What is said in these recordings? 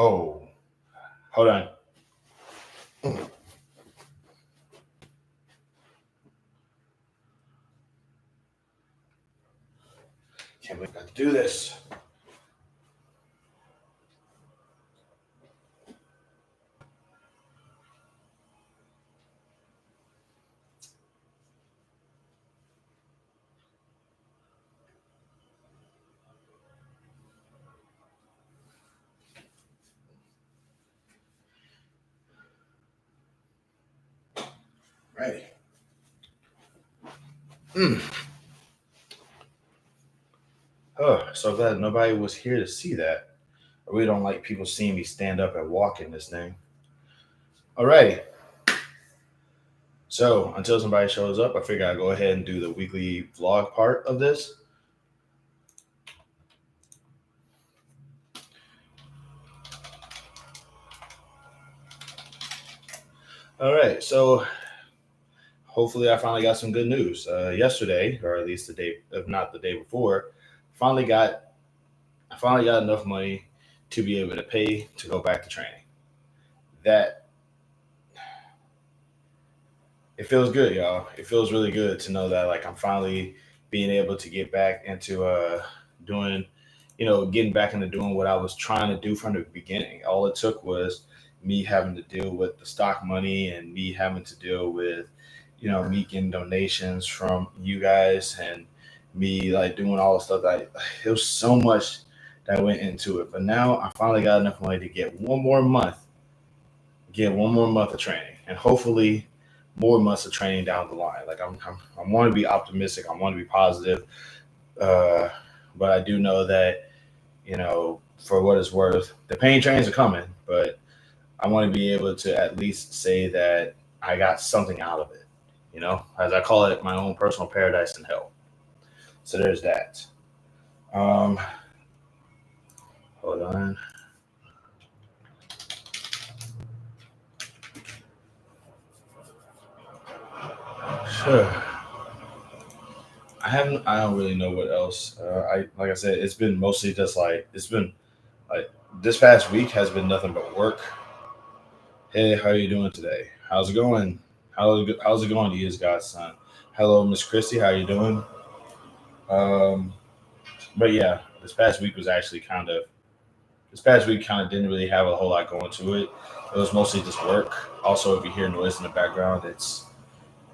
Oh, hold on. Can't believe I got to do this. Right. Mm. Oh, so glad nobody was here to see that. I really don't like people seeing me stand up and walk in this thing. Alrighty. So until somebody shows up, I figure I'll go ahead and do the weekly vlog part of this. All right. So hopefully I finally got some good news. Yesterday, or at least the day, if not the day before, finally got I finally got enough money to be able to pay to go back to training. That it feels good, y'all. It feels really good to know that like I'm finally being able to get back into doing, getting back into doing what I was trying to do from the beginning. All it took was me having to deal with the stock money and me having to deal with, me getting donations from you guys and me like doing all the stuff that it was so much that went into it. But now I finally got enough money to get one more month of training, and hopefully more months of training down the line. Like I want to be optimistic. I want to be positive, uh, but I do know that for what it's worth, the pain trains are coming. But I want to be able to at least say that I got something out of it. As I call it, my own personal paradise in hell. So there's that. Um, hold on. Sure. I don't really know what else. I like I said, it's been mostly just like it's been like this past week has been nothing but work. Hey, how you doing today? How's it going? How's it going to you, God's son? Hello, Miss Christie. How you doing? Um, but yeah, this past week kind of didn't really have a whole lot going to it. It was mostly just work. Also, if you hear noise in the background, it's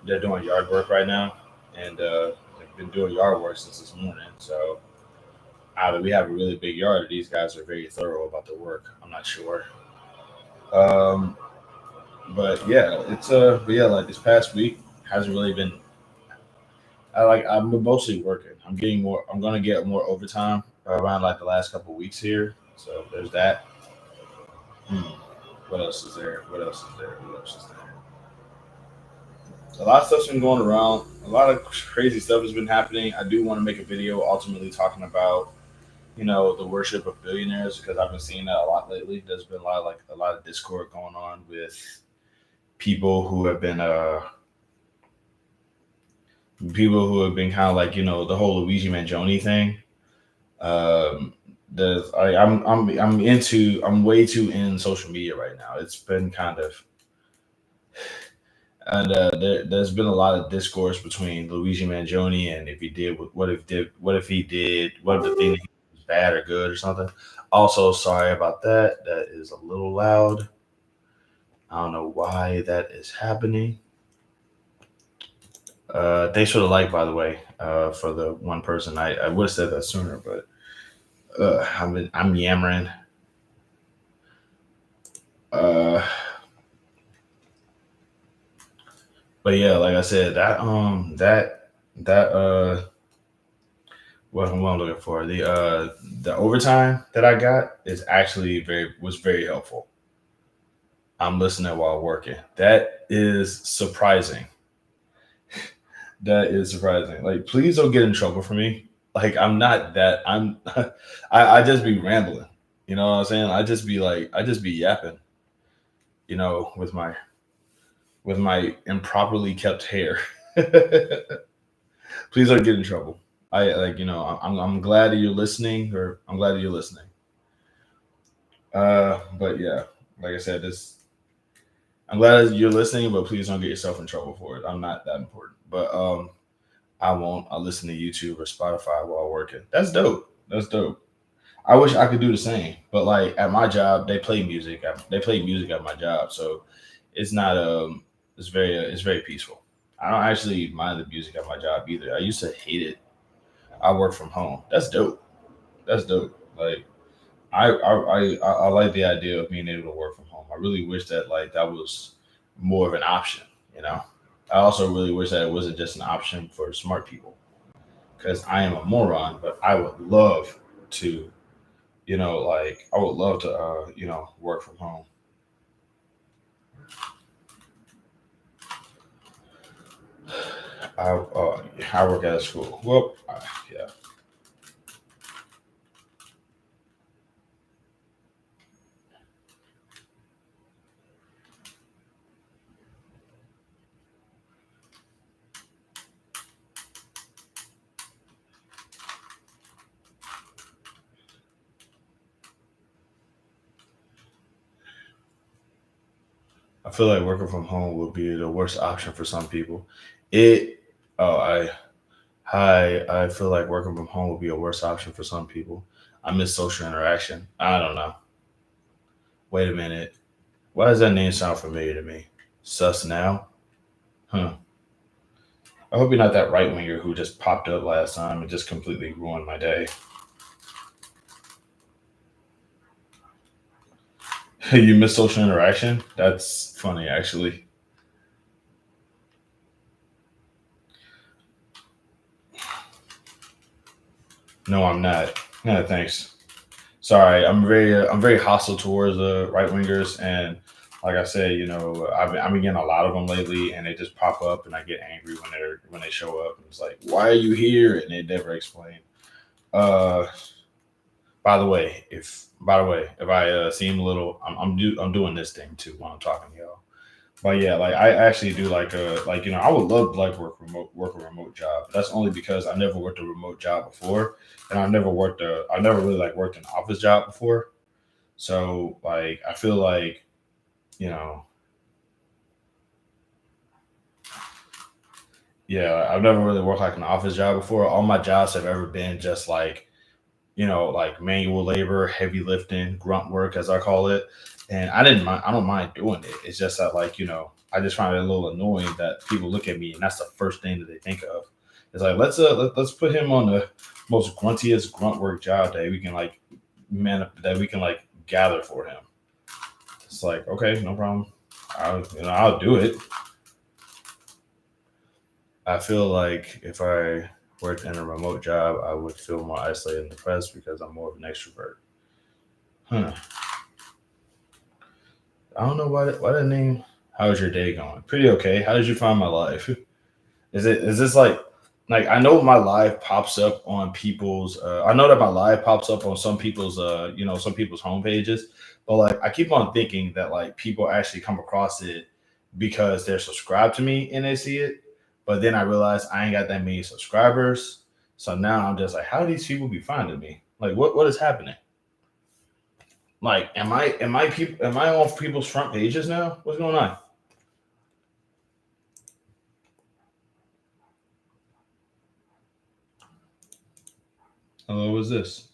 they're doing yard work right now, and they've been doing yard work since this morning. So either we have a really big yard, or these guys are very thorough about their work. I'm not sure. Um, but yeah, but yeah, like this past week hasn't really been. I'm mostly working. I'm getting more. I'm gonna get more overtime around like the last couple of weeks here. So there's that. Hmm. What else is there? What else is there? What else is there? A lot of stuff's been going around. A lot of crazy stuff has been happening. I do want to make a video ultimately talking about the worship of billionaires because I've been seeing that a lot lately. There's been a lot of discord going on with people who have been kind of like the whole Luigi Mangione thing. Um, I'm way too in social media right now. It's been kind of and there's been a lot of discourse between Luigi Mangione and if he did what if he did what if the thing was bad or good or something. Also, sorry about that. That is a little loud. I don't know why that is happening. Thanks for the like, by the way, for the one person. I would have said that sooner, but I'm yammering. Uh, but yeah, like I said, that what am I looking for? The overtime that I got is actually very helpful. I'm listening while working. That is surprising. That is surprising. Like, please don't get in trouble for me. Like, I'm not that. I just be rambling. You know what I'm saying? I just be yapping. With my improperly kept hair. Please don't get in trouble. I'm glad that you're listening, or I'm glad that you're listening. But yeah, like I said, this I'm glad you're listening, but please don't get yourself in trouble for it. I'm not that important. But I won't. I listen to YouTube or Spotify while working. That's dope. That's dope. I wish I could do the same, but like at my job, they play music. They play music at my job, so it's not it's very peaceful. I don't actually mind the music at my job either. I used to hate it. I work from home. That's dope. That's dope. Like I like the idea of being able to work from home. I really wish that like that was more of an option. You know. I also really wish that it wasn't just an option for smart people because I am a moron, but I would love to like I would love to, work from home. I work at a school. Well, yeah, I feel like working from home would be the worst option for some people. It, oh, I feel like working from home would be a worse option for some people. I miss social interaction. I don't know. Wait a minute. Why does that name sound familiar to me? Sus now? Huh. I hope you're not that right winger who just popped up last time and just completely ruined my day. You miss social interaction? That's funny, actually. No, I'm not. No, thanks. Sorry, I'm very hostile towards the right wingers, and like I said, I've been getting a lot of them lately, and they just pop up, and I get angry when they show up, and it's like, why are you here? And they never explain. Uh, by the way, if I seem a little, I'm doing this thing too while I'm talking to y'all. But yeah, like I actually do I would love to like work a remote job. That's only because I never worked a remote job before, and I never really like worked an office job before. So like I feel like you know yeah, I've never really worked like an office job before. All my jobs have ever been just like like manual labor, heavy lifting, grunt work, as I call it. And I don't mind doing it. It's just that, like, I just find it a little annoying that people look at me and that's the first thing that they think of. It's like, let's put him on the most gruntiest grunt work job that we can, like, that we can, like, gather for him. It's like, okay, no problem. I'll do it. I feel like if I worked in a remote job, I would feel more isolated and depressed because I'm more of an extrovert. Huh. I don't know why that name. How's your day going? Pretty okay. How did you find my life? Is this like I know my live pops up on people's I know that my live pops up on some people's some people's homepages, but like I keep on thinking that like people actually come across it because they're subscribed to me and they see it. But then I realize I ain't got that many subscribers. So now I'm just like, how do these people be finding me? Like what is happening? Like am I on people's front pages now? What's going on? Hello, what's this?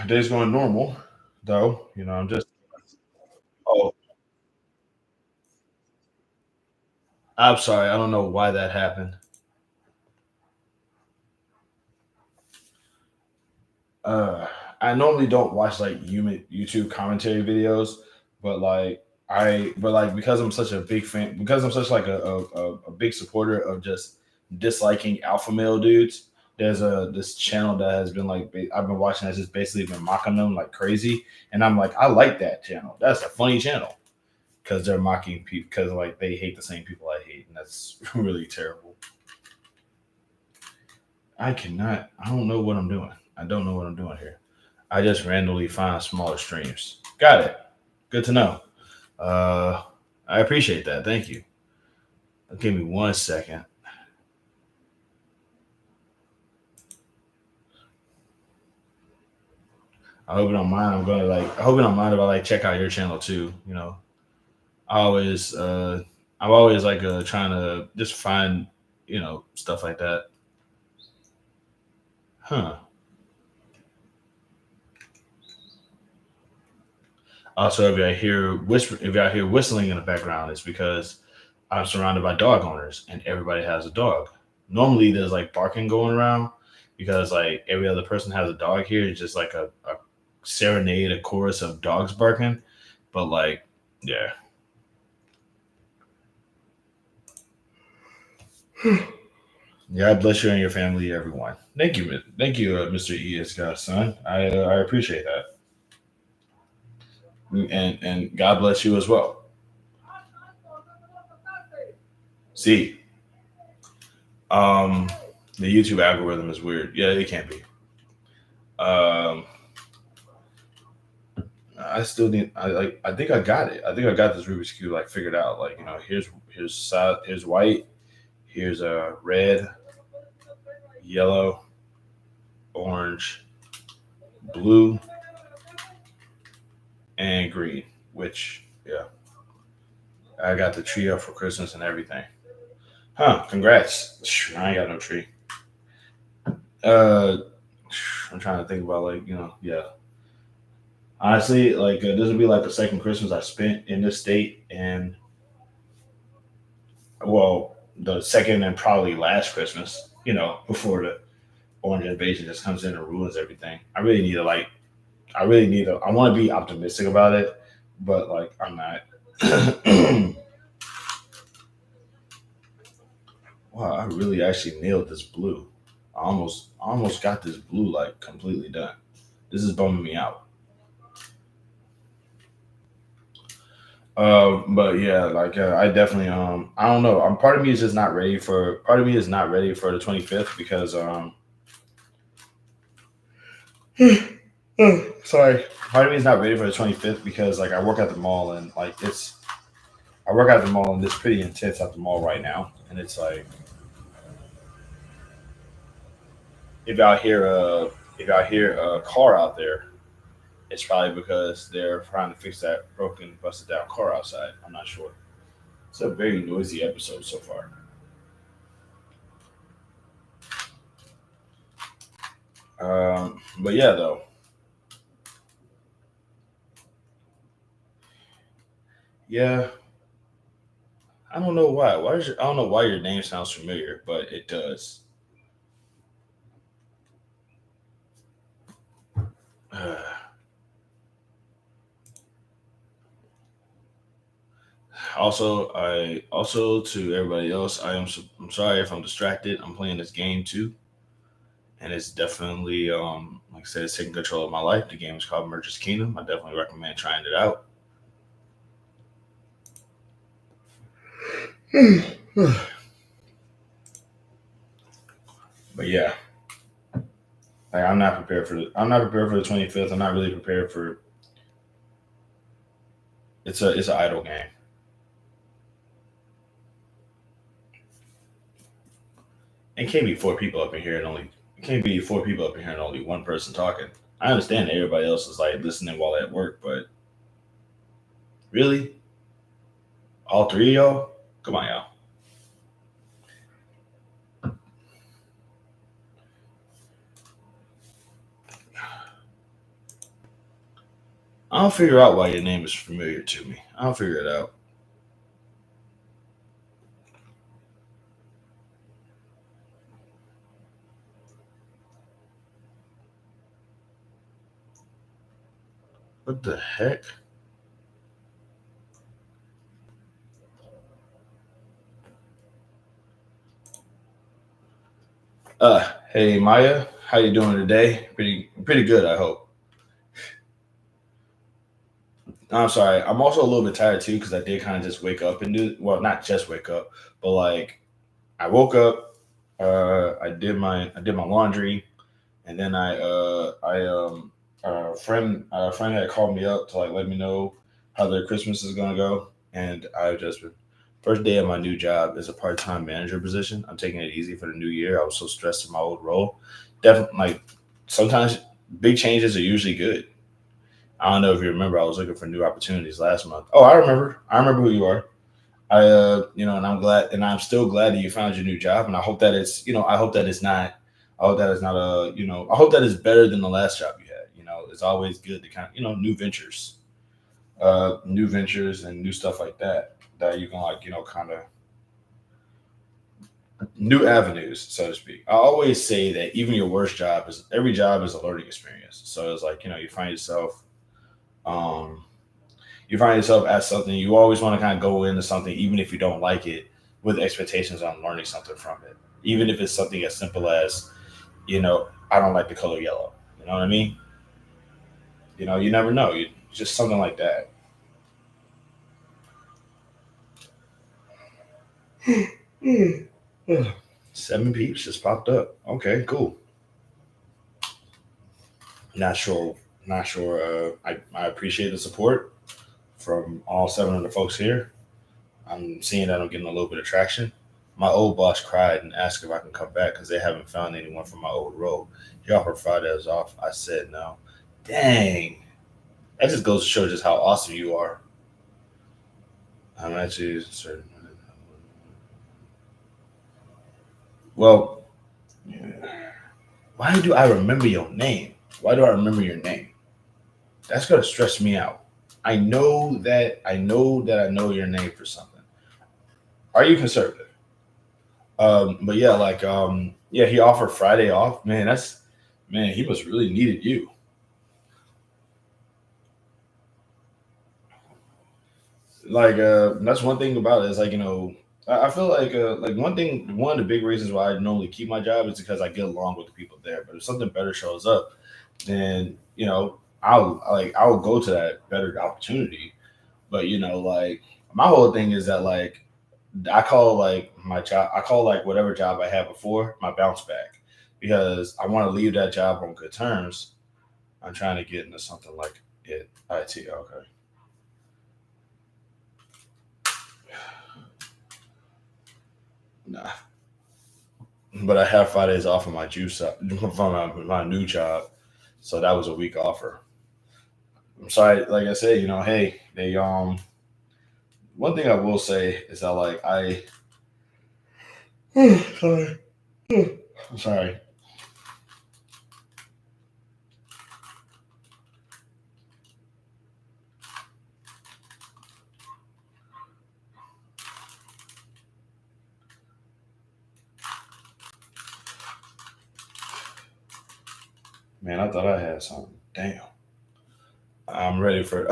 Day's going normal, though. I'm just. Oh, I'm sorry. I don't know why that happened. Uh, I normally don't watch like YouTube commentary videos, but because I'm such a big fan, because I'm such like a big supporter of just disliking alpha male dudes. There's a this channel that has been like I've been watching that's just basically been mocking them like crazy, and I'm like I like that channel. That's a funny channel because they're mocking people because like they hate the same people I hate, and that's really terrible. I cannot. I don't know what I'm doing. I don't know what I'm doing here. I just randomly find smaller streams. Got it. Good to know. Uh, I appreciate that. Thank you. Give me 1 second. I hope you don't mind. I'm gonna like. I hope you don't mind if I like check out your channel too. I always, I'm always like trying to just find, stuff like that. Huh. Also, if I hear whistling in the background, it's because I'm surrounded by dog owners and everybody has a dog. Normally, there's like barking going around because like every other person has a dog here. It's just like a serenade, a chorus of dogs barking. But like, yeah. God bless you and your family, everyone. Thank you, thank you, Mr. E. S. Godson. I appreciate that, and God bless you as well. See, um, the YouTube algorithm is weird. Yeah, it can be. Um, I still need. I like. I think I got it. I think I got this Rubik's cube like figured out. Like here's white. Here's red, yellow, orange, blue, and green. Which yeah, I got the tree up for Christmas and everything. Huh? Congrats. I ain't got no tree. Uh, I'm trying to think about like yeah. Honestly, like this would be like the second Christmas I spent in this state, and well, the second and probably last Christmas. Before the orange invasion just comes in and ruins everything. I really need to like. I really need to. I want to be optimistic about it, but like I'm not. Wow, I really actually nailed this blue. I almost got this blue like completely done. This is bumming me out. But yeah, like I definitely I don't know. Part of me is just not ready for. Part of me is not ready for the 25th because sorry. Part of me is not ready for the 25th because like I work at the mall and like it's I work at the mall and it's pretty intense at the mall right now and it's like if y'all hear a if y'all hear a car out there, it's probably because they're trying to fix that broken, busted down car outside. I'm not sure. It's a very noisy episode so far. But yeah, though, yeah, I don't know why. I don't know why your name sounds familiar, but it does. Also to everybody else, I'm sorry if I'm distracted. I'm playing this game too, and it's definitely like I said, it's taking control of my life. The game is called Merchant's Kingdom. I definitely recommend trying it out. But yeah, like I'm not prepared for the 25th. I'm not really prepared for it's an idle game. It can't be four people up in here and only it can't be four people up in here and only one person talking. I understand that everybody else is like listening while at work, but really, all three of y'all, come on, y'all. I'll figure out why your name is familiar to me. I'll figure it out. What the heck? Hey Maya, how you doing today? Pretty good, I hope. I'm sorry. I'm also a little bit tired too because I did kind of just wake up and do well, not just wake up, but like I woke up, I did my laundry, and then a friend had called me up to like let me know how their Christmas is gonna go, and I've just been first day of my new job is a part-time manager position. I'm taking it easy for the new year. I was so stressed in my old role. Definitely, like sometimes big changes are usually good. I don't know if you remember. I was looking for new opportunities last month. Oh, I remember. I remember who you are. And I'm glad, and I'm still glad that you found your new job. And I hope that I hope that it's not, I hope that it's not I hope that it's better than the last job you had. It's always good to kind of, new ventures and new stuff like that you can like, kind of new avenues, so to speak. I always say that even your worst job is every job is a learning experience. So it's like, um, you find yourself at something, you always want to kind of go into something, even if you don't like it, with expectations on learning something from it. Even if it's something as simple as, I don't like the color yellow. You know what I mean? You never know. Just something like that. 7 peeps just popped up. Okay, cool. Not sure. Not sure. I appreciate the support from all seven of the folks here. I'm seeing that I'm getting a little bit of traction. My old boss cried and asked if I can come back because they haven't found anyone for my old role. He offered Fridays off. I said no. Dang. That just goes to show just how awesome you are. I'm actually certain. Well, why do I remember your name? Why do I remember your name? That's gonna stress me out. I know your name for something. Are you conservative? But yeah, yeah, he offered Friday off. Man, he must really needed you. That's one thing about it is I feel like one of the big reasons why I normally keep my job is because I get along with the people there. But if something better shows up, then I'll go to that better opportunity. But my whole thing is that I call my job, I call whatever job I had before my bounce back, because I want to leave that job on good terms. I'm trying to get into something like IT. Okay. Nah, but I have Fridays off of my juice from my new job, so that was a week offer. I'm sorry, like I said, hey, they one thing I will say is that sorry, I'm sorry. Man, I thought I had something. Damn. I'm ready for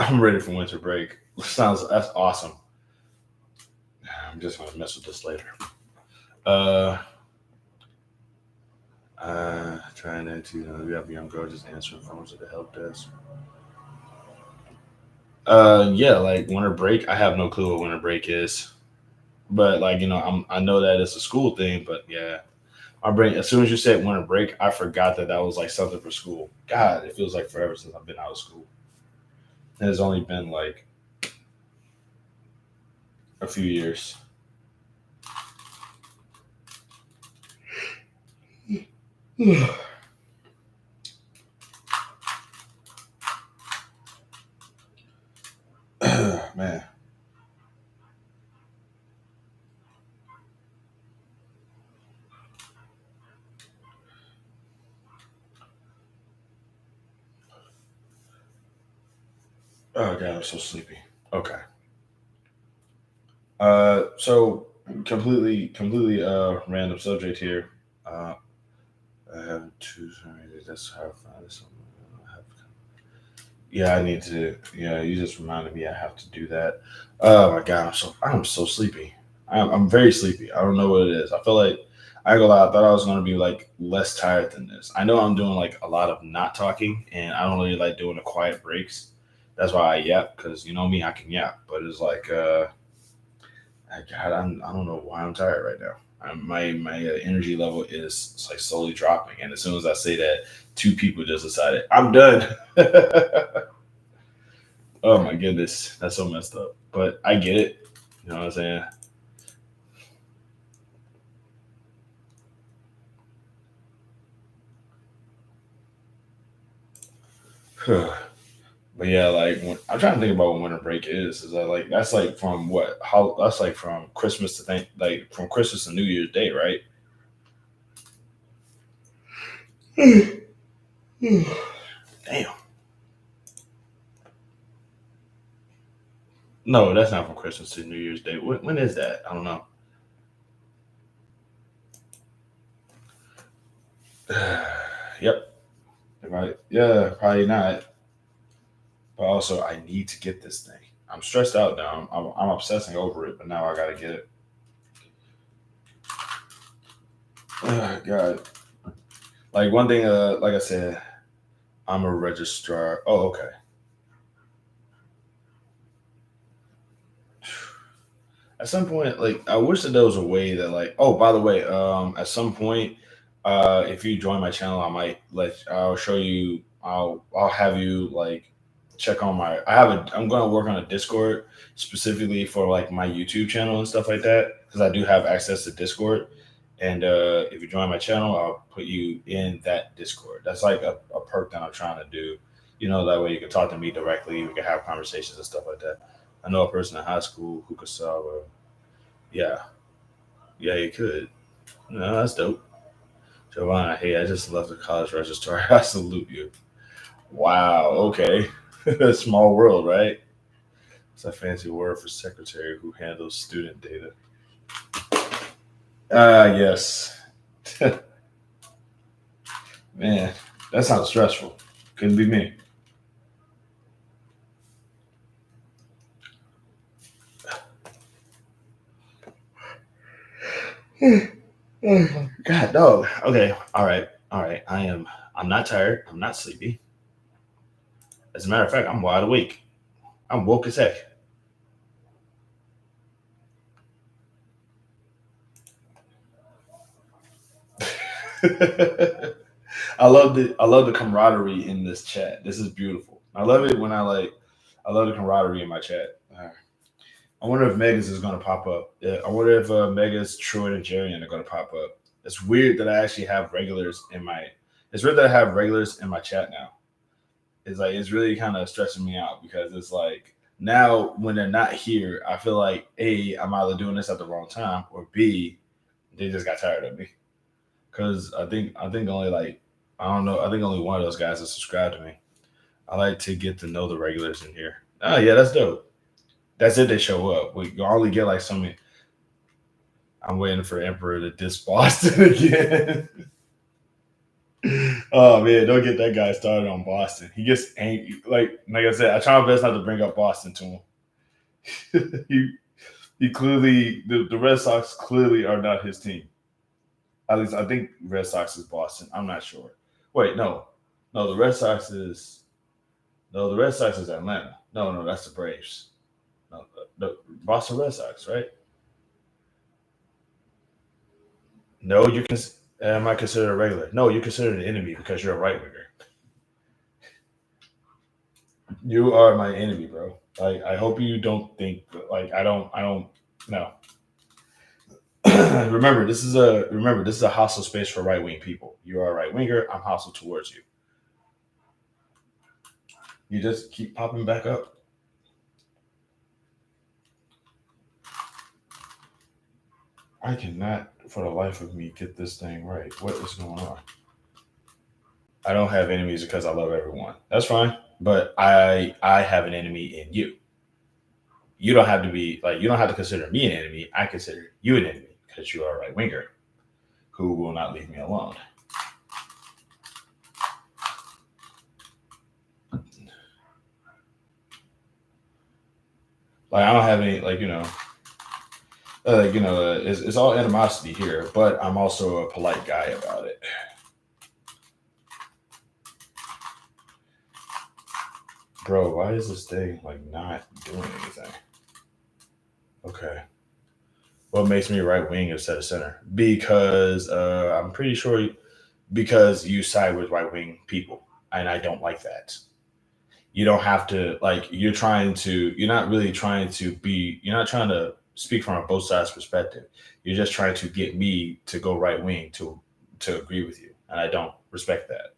winter break. Sounds That's awesome. I'm just gonna mess with this later. Uh, trying to you have a young girl just answering phones at the help desk. Yeah, like winter break. I have no clue what winter break is, but I know that it's a school thing. But yeah, my brain. As soon as you said winter break, I forgot that was like something for school. God, it feels like forever since I've been out of school. And it's only been like a few years. Man. Oh god, I'm so sleepy. Okay. So completely random subject here. Uh, I have two. Sorry, that's how I find this. Yeah, I need to. Yeah, you just reminded me. I have to do that. Oh my god, I'm so sleepy. I'm very sleepy. I don't know what it is. I feel like I ain't gonna lie. I thought I was gonna be like less tired than this. I know I'm doing like a lot of not talking, and I don't really like doing the quiet breaks. That's why I yap, because you know me, I can yap. But it's God, I don't know why I'm tired right now. My energy level is like slowly dropping, and as soon as I say that, two people just decided I'm done. Oh my goodness, that's so messed up. But I get it. You know what I'm saying? But yeah, like I'm trying to think about what winter break is. Is that like that's like from what? How that's like from Christmas to think like from Christmas to New Year's Day, right? Damn. No, that's not from Christmas to New Year's Day. When is that? I don't know. Yep. Right. Yeah, probably not. But also, I need to get this thing. I'm stressed out now. I'm obsessing over it, but now I gotta get it. Oh, God. Like one thing, like I said, I'm a registrar. Oh, okay. At some point, like I wish that there was a way that, like, oh, by the way, at some point, if you join my channel, I'll show you. I'll have you like check on my. I'm going to work on a Discord specifically for like my YouTube channel and stuff like that because I do have access to Discord. And if you join my channel, I'll put you in that Discord. That's like a perk that I'm trying to do. You know, that way you can talk to me directly. We can have conversations and stuff like that. I know a person in high school who could solve a yeah, yeah, you could. No, that's dope. Giovanna, hey, I just left the college registrar. I salute you. Wow, okay. Small world, right? It's a fancy word for secretary who handles student data. Ah, yes. Man, that sounds stressful. Couldn't be me. God, dog. Okay, all right, all right. I'm not tired. I'm not sleepy. As a matter of fact, I'm wide awake. I'm woke as heck. I love the camaraderie in this chat. This is beautiful. I love it when I love the camaraderie in my chat. I wonder if Megas is going to pop up. Yeah, I wonder if Megas, Troy, and Jarian are going to pop up. It's weird that I actually have regulars in my. It's weird that I have regulars in my chat now. It's like it's really kind of stressing me out because it's like now when they're not here, I feel like A, I'm either doing this at the wrong time, or B, they just got tired of me. Because I think only like I don't know. I think only one of those guys has subscribed to me. I like to get to know the regulars in here. Oh yeah, that's dope. That's it. They show up. We only get like so many. I'm waiting for Emperor to diss Boston again. Oh man, don't get that guy started on Boston. He gets angry. Like I said, I try my best not to bring up Boston to him. he clearly the Red Sox clearly are not his team. At least I think Red Sox is Boston. I'm not sure. Wait, no, no, the Red Sox is no, the Red Sox is Atlanta. No, no, that's the Braves. No, the Boston Red Sox, right? No, you can. Am I considered a regular? No, you're considered an enemy because you're a right winger. You are my enemy, bro. Like I hope you don't think like I don't no. Remember this is a hostile space for right wing people. You are a right winger. I'm hostile towards you. You just keep popping back up. I cannot, for the life of me, get this thing right. What is going on? I don't have enemies because I love everyone. That's fine. But I have an enemy in you. You don't have to be like you don't have to consider me an enemy. I consider you an enemy because you are a right winger who will not leave me alone. Like I don't have any it's all animosity here, but I'm also a polite guy about it. Bro, why is this thing like not doing anything? Okay. What makes me right wing instead of center? Because I'm pretty sure because you side with right wing people, and I don't like that. You don't have to like you're not really trying to be you're not trying to speak from a both sides perspective. You're just trying to get me to go right wing to agree with you. And I don't respect that.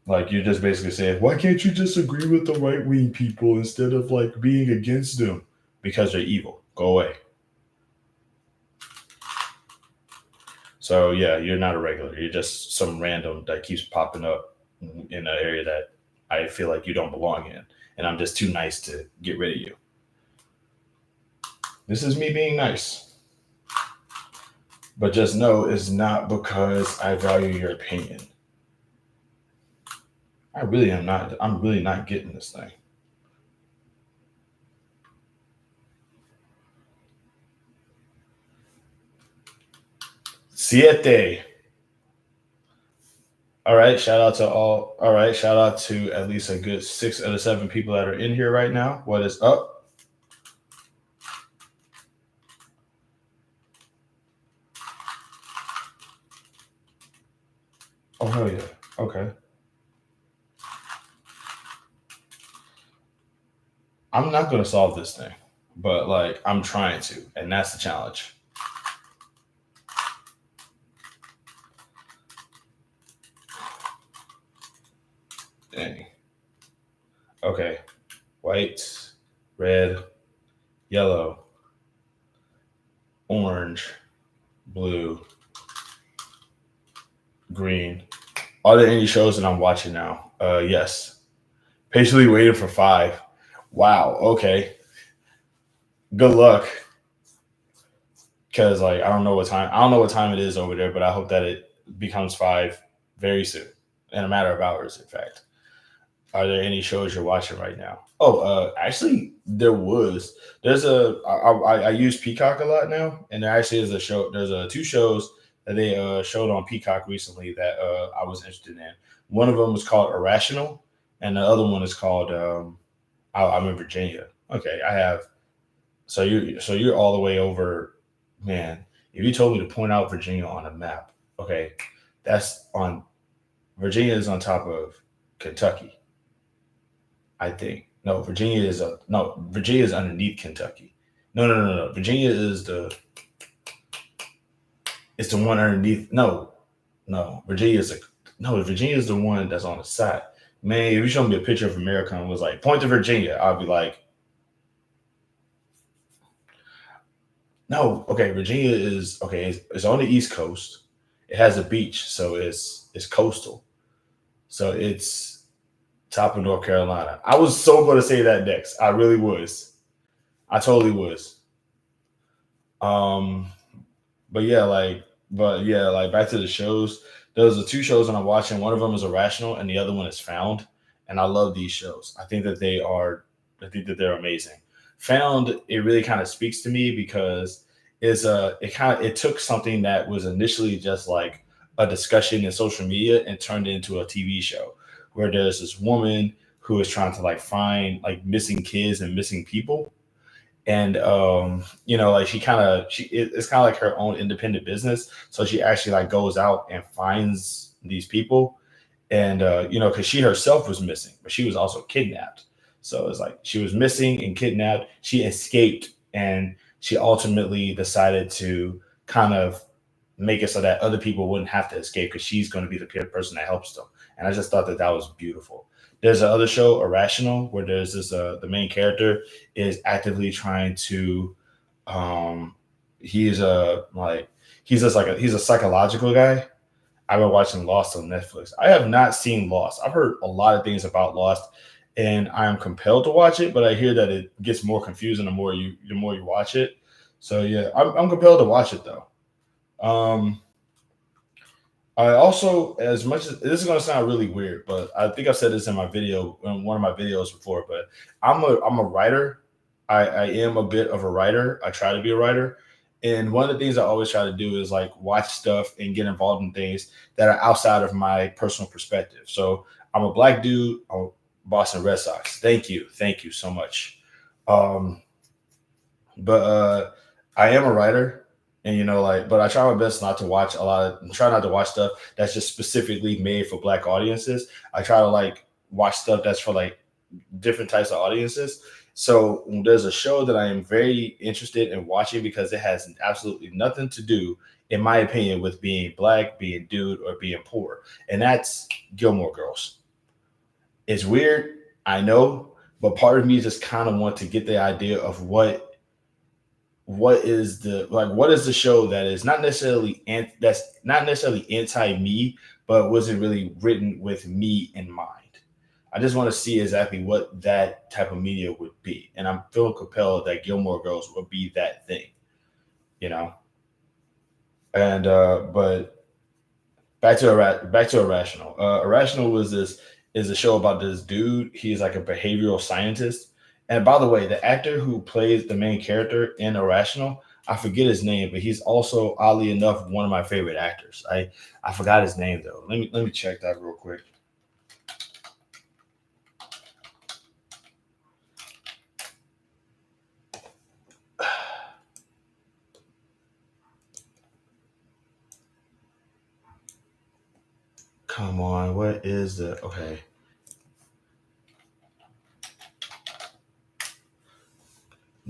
Like you're just basically saying, why can't you just agree with the right wing people instead of like being against them? Because they're evil. Go away. So yeah, you're not a regular. You're just some random that keeps popping up in an area that I feel like you don't belong in, and I'm just too nice to get rid of you. This is me being nice, but just know it's not because I value your opinion. I really am not. I'm really not getting this thing. Siete. All right. Shout out to all. All right. Shout out to at least a good 6 out of 7 people that are in here right now. What is up? Oh hell yeah. Okay. I'm not gonna solve this thing, but like I'm trying to, and that's the challenge. Dang. Okay. White, red, yellow, orange, blue, green. Are there any shows that I'm watching now? Yes. Patiently waiting for 5. Wow. Okay. Good luck. Because like I don't know what time it is over there, but I hope that it becomes 5 very soon, in a matter of hours. In fact, are there any shows you're watching right now? Oh, actually, there's I use Peacock a lot now, and there actually is a show. There's 2 shows that they showed on Peacock recently that I was interested in. One of them was called Irrational, and the other one is called I'm in Virginia. Okay, I have you're all the way over, man. If you told me to point out Virginia on a map, okay, that's on Virginia is on top of Kentucky, I think. No, Virginia is underneath Kentucky. No. Virginia is the it's the one underneath. No, Virginia is a no. Virginia is the one that's on the side. Man, if you show me a picture of America and was like point to Virginia, I'll be like, no. Okay, Virginia is okay. It's on the East Coast. It has a beach, so it's coastal. So it's top of North Carolina. I was so going to say that next. I really was. I totally was. Um, but back to the shows. Those are 2 shows that I'm watching. One of them is Irrational, and the other one is Found. And I love these shows. I think that they're amazing. Found, it really kind of speaks to me because it took something that was initially just like a discussion in social media and turned it into a TV show where there's this woman who is trying to like find like missing kids and missing people, and like it's kind of like her own independent business, so she actually like goes out and finds these people, and because she herself was missing but she was also kidnapped, so it's like she was missing and kidnapped, she escaped, and she ultimately decided to kind of make it so that other people wouldn't have to escape because she's going to be the person that helps them. And I just thought that that was beautiful. There's another show, Irrational, where there's this the main character is actively trying to um he's a like he's a psychological guy. I've been watching Lost on Netflix. I have not seen Lost. I've heard a lot of things about Lost, and I am compelled to watch it, but I hear that it gets more confusing the more you watch it. So yeah, I'm compelled to watch it though. Um, I also, as much as this is going to sound really weird, but I think I've said this in one of my videos before. But I'm a writer. I am a bit of a writer. I try to be a writer, and one of the things I always try to do is like watch stuff and get involved in things that are outside of my personal perspective. So I'm a black dude. I'm a Boston Red Sox. Thank you so much. Um, but I am a writer. And like, but I try my best not to watch a lot of try not to watch stuff that's just specifically made for black audiences. I try to like watch stuff that's for like different types of audiences. So there's a show that I am very interested in watching because it has absolutely nothing to do, in my opinion, with being black, being dude, or being poor, and that's Gilmore Girls. It's weird, I know, but part of me just kind of want to get the idea of what is the show that is not necessarily that's not necessarily anti me, but wasn't really written with me in mind. I just want to see exactly what that type of media would be, and I'm feeling compelled that Gilmore Girls would be that thing, you know. And but back to Irrational. Irrational was this is a show about this dude. He's like a behavioral scientist. And by the way, the actor who plays the main character in Irrational, I forget his name, but he's also oddly enough one of my favorite actors. I forgot his name though. Let me check that real quick. Come on, what is the okay?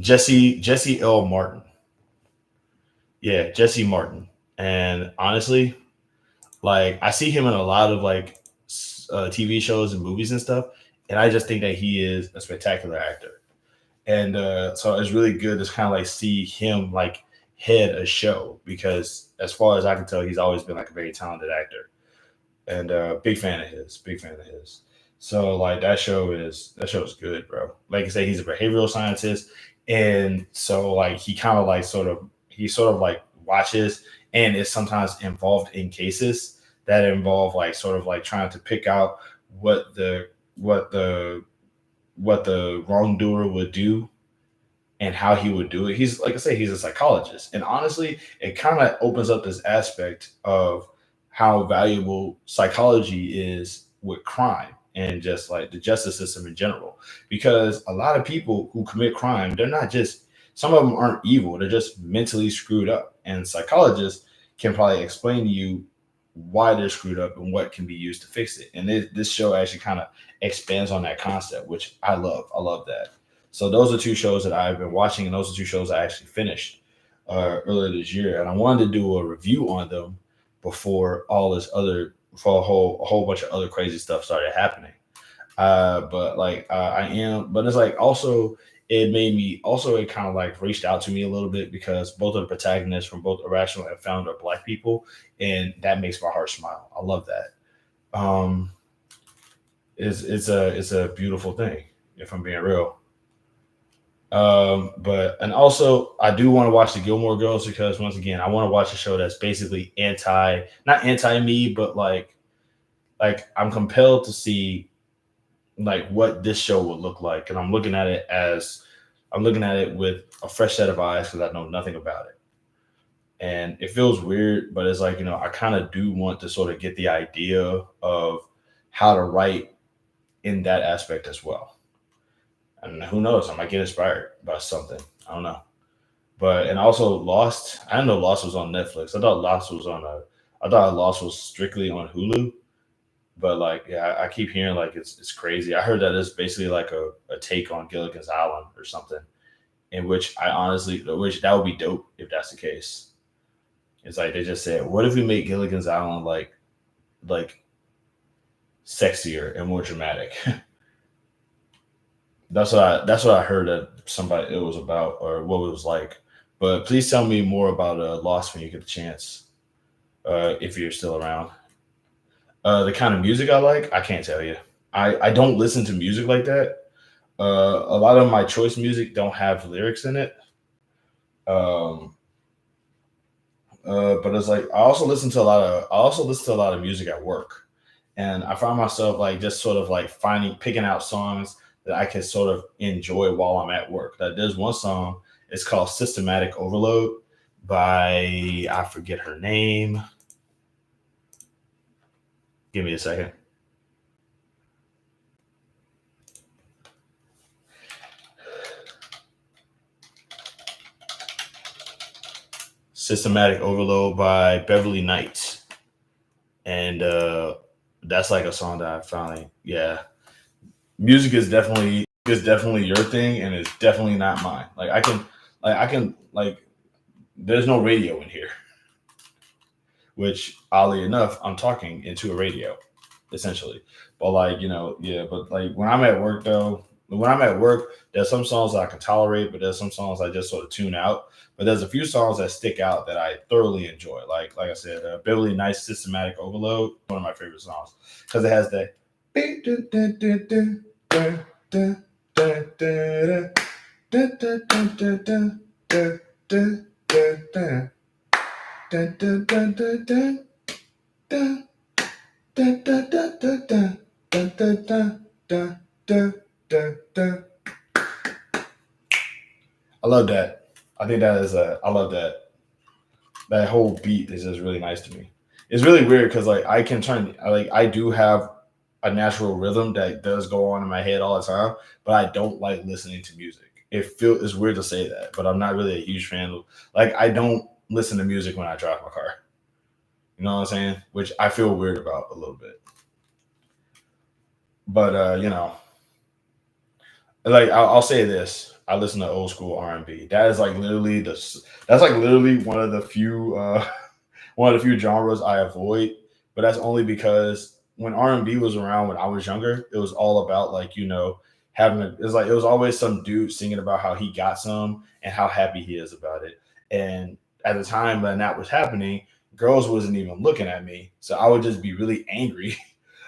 Jesse L. Martin. Yeah, Jesse Martin. And honestly, like I see him in a lot of like TV shows and movies and stuff, and I just think that he is a spectacular actor. And so it's really good to kind of like see him like head a show because as far as I can tell, he's always been like a very talented actor and big fan of his. So like that show is good, bro. Like I say, he's a behavioral scientist, and so like he kind of like he sort of like watches and is sometimes involved in cases that involve like sort of like trying to pick out what the what the what the wrongdoer would do and how he would do it. He's like I say, he's a psychologist, and honestly, it kind of opens up this aspect of how valuable psychology is with crime and just like the justice system in general. Because a lot of people who commit crime, they're not just some of them aren't evil; they're just mentally screwed up, and psychologists can probably explain to you why they're screwed up and what can be used to fix it. And this show actually kind of expands on that concept, which I love. I love that. So those are two shows that I've been watching, and those are two shows I actually finished earlier this year, and I wanted to do a review on them before a whole bunch of other crazy stuff started happening. But like I am, but it's like also it made me also it kind of like reached out to me a little bit because both of the protagonists from both Irrational and Found are black people, and that makes my heart smile. I love that. Um, it's a beautiful thing if I'm being real. But and also I do want to watch the Gilmore Girls because once again I want to watch a show that's basically not anti me, but like I'm compelled to see like what this show would look like, and I'm looking at it with a fresh set of eyes because I know nothing about it, and it feels weird, but it's like I kind of do want to sort of get the idea of how to write in that aspect as well, and who knows, I might get inspired by something. I don't know. But and also Lost. I didn't know Lost was on Netflix. I thought Lost was strictly on Hulu. But like, yeah, I keep hearing like it's crazy. I heard that it's basically like a take on Gilligan's Island or something. In which I honestly, which that would be dope if that's the case. It's like they just said, what if we make Gilligan's Island like sexier and more dramatic? That's what I heard that somebody it was about or what it was like. But please tell me more about Lost when you get the chance, if you're still around. The kind of music I like, I can't tell you. I don't listen to music like that. A lot of my choice music don't have lyrics in it. Um, but it's like I also listen to a lot of music at work, and I find myself like just sort of like picking out songs that I can sort of enjoy while I'm at work. That there's one song. It's called "Systematic Overload" by I forget her name. Give me a second. Systematic Overload by Beverly Knight, and that's like a song that I finally, yeah, music is definitely your thing, and it's definitely not mine. I can like there's no radio in here, which oddly enough, I'm talking into a radio, essentially. But like, yeah, but like when I'm at work though, when I'm at work, there's some songs that I can tolerate, but there's some songs I just sort of tune out. But there's a few songs that stick out that I thoroughly enjoy. Like I said, Beverly Nice Systematic Overload, one of my favorite songs. Because it has that dun, dun, dun, dun, dun, dun, dun, dun, dun, dun, dun, dun. I love that. I think that is I love that. That whole beat is just really nice to me. It's really weird because like I can turn like I do have a natural rhythm that does go on in my head all the time, but I don't like listening to music. It's weird to say that, but I'm not really a huge fan of like I don't listen to music when I drive my car. You know what I'm saying? Which I feel weird about a little bit. But like I'll say this: I listen to old school R&B. That is like literally that's like literally one of the few one of the few genres I avoid. But that's only because when R&B was around when I was younger, it was all about like having it's like it was always some dude singing about how he got some and how happy he is about it. And at the time when that was happening, girls wasn't even looking at me, so I would just be really angry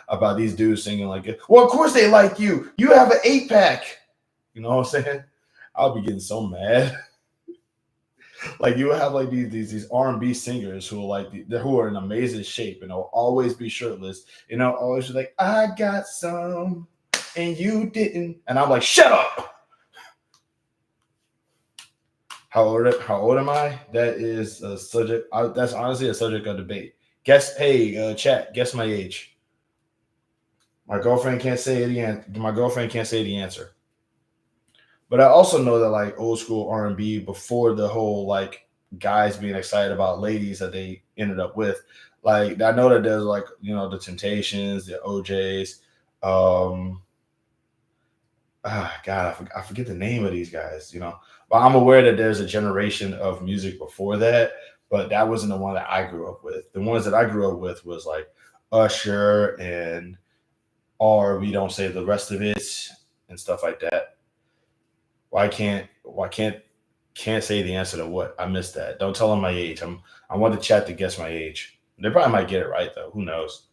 about these dudes singing like, "Well, of course they like you. You have an 8 pack." You know what I'm saying? I'll be getting so mad. Like you will have like these R&B singers who are like who are in amazing shape and they'll always be shirtless. Always be like, "I got some and you didn't," and I'm like, "Shut up." How old am I? That is a subject. That's honestly a subject of debate. Chat. Guess my age. My girlfriend can't say the My girlfriend can't say the answer. But I also know that like old school R&B before the whole like guys being excited about ladies that they ended up with, like I know that there's like the Temptations, the OJ's, um, God, I forget the name of these guys, but I'm aware that there's a generation of music before that, but that wasn't the one that I grew up with. The ones that I grew up with was like Usher and or we don't say the rest of it and stuff like that. Why can't say the answer to what? I missed that. Don't tell them my age. I want the chat to guess my age. They probably might get it right though. Who knows?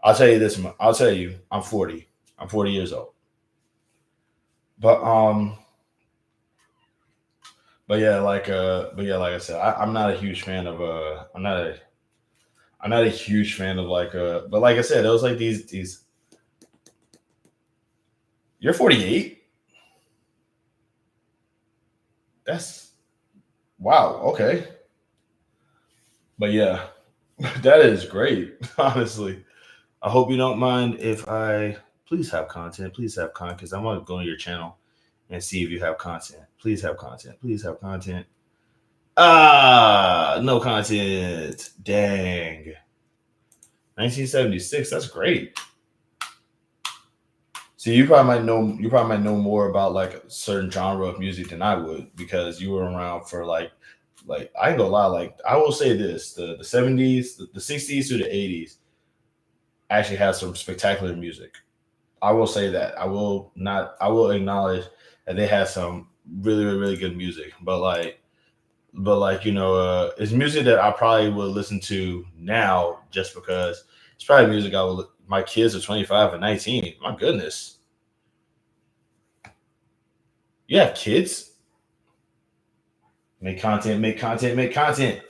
I'll tell you this. I'll tell you. I'm 40. I'm 40 years old. But like I said, I'm not a huge fan of I'm not a huge fan of but like I said, it was like these. You're 48. That's wow. Okay. But yeah, that is great. Honestly, I hope you don't mind if I please have content. Please have content because I want to go on your channel and see if you have content. Please have content. Please have content. No content. Dang. 1976. That's great. See, you probably might know more about like a certain genre of music than I would because you were around for like I ain't gonna lie, like I will say this, the 70s, the 60s to the 80s actually has some spectacular music. I will say that. I will acknowledge that they had some really, really, really good music. But like, it's music that I probably would listen to now just because it's probably music my kids are 25 and 19. My goodness. You have kids? Make content, make content, make content.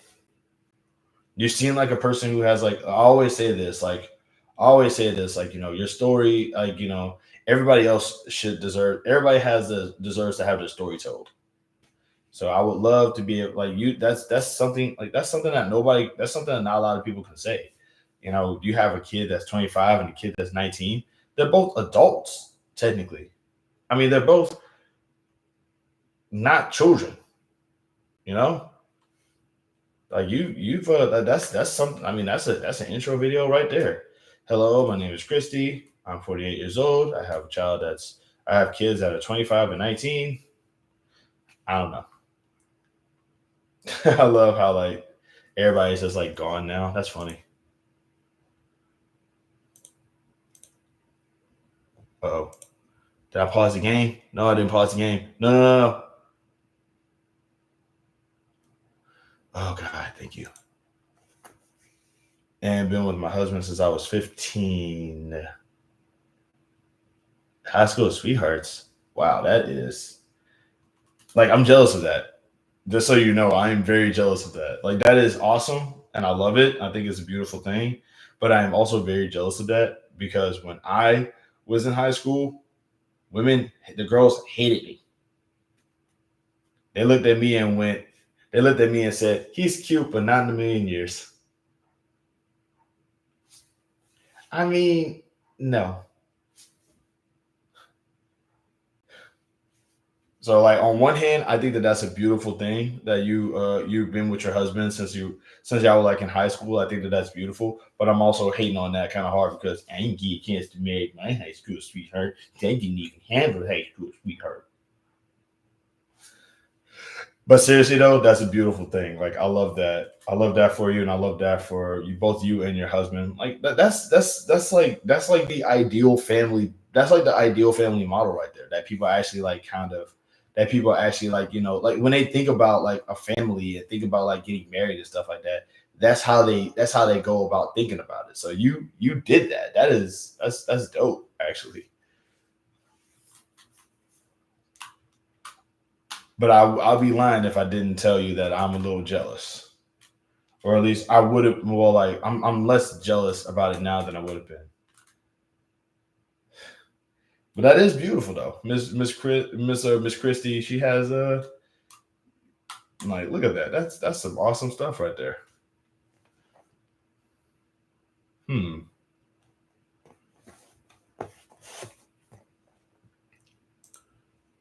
You seem like a person who has like I always say this, like, your story, like, everybody else everybody deserves to have their story told. So I would love to be like you. That's something that not a lot of people can say. You have a kid that's 25 and a kid that's 19. They're both adults, technically. I mean, they're both not children, you know? Like you've that's something. I mean, that's an intro video right there. Hello, my name is Christy. I'm 48 years old. I have kids that are 25 and 19. I don't know. I love how like everybody's just like gone now. That's funny. Oh, did I pause the game? No, I didn't pause the game. No, no, no, no. Oh God, thank you. And been with my husband since I was 15. High school sweethearts. Wow, that is like I'm jealous of that. Just so you know, I am very jealous of that. Like that is awesome and I love it. I think it's a beautiful thing. But I am also very jealous of that because when I was in high school, the girls hated me. They looked at me and went, they looked at me and said, he's cute, but not in a million years. I mean, no. So like on one hand, I think that that's a beautiful thing that you've been with your husband since y'all were like in high school. I think that that's beautiful, but I'm also hating on that kind of hard because I ain't get a chance to marry my high school sweetheart. They didn't even have a high school sweetheart. But seriously though, that's a beautiful thing. Like I love that. I love that for you, and I love that for you, both you and your husband. Like that's like the ideal family. That's like the ideal family model right there. That people actually like kind of that people actually like like when they think about like a family and think about like getting married and stuff like that. That's how they go about thinking about it. So you did that. That's dope actually. But I'll be lying if I didn't tell you that I'm a little jealous, or at least I would have. Well, like I'm less jealous about it now than I would have been. But that is beautiful though, Miss Christie. She has like look at that. That's some awesome stuff right there. Hmm.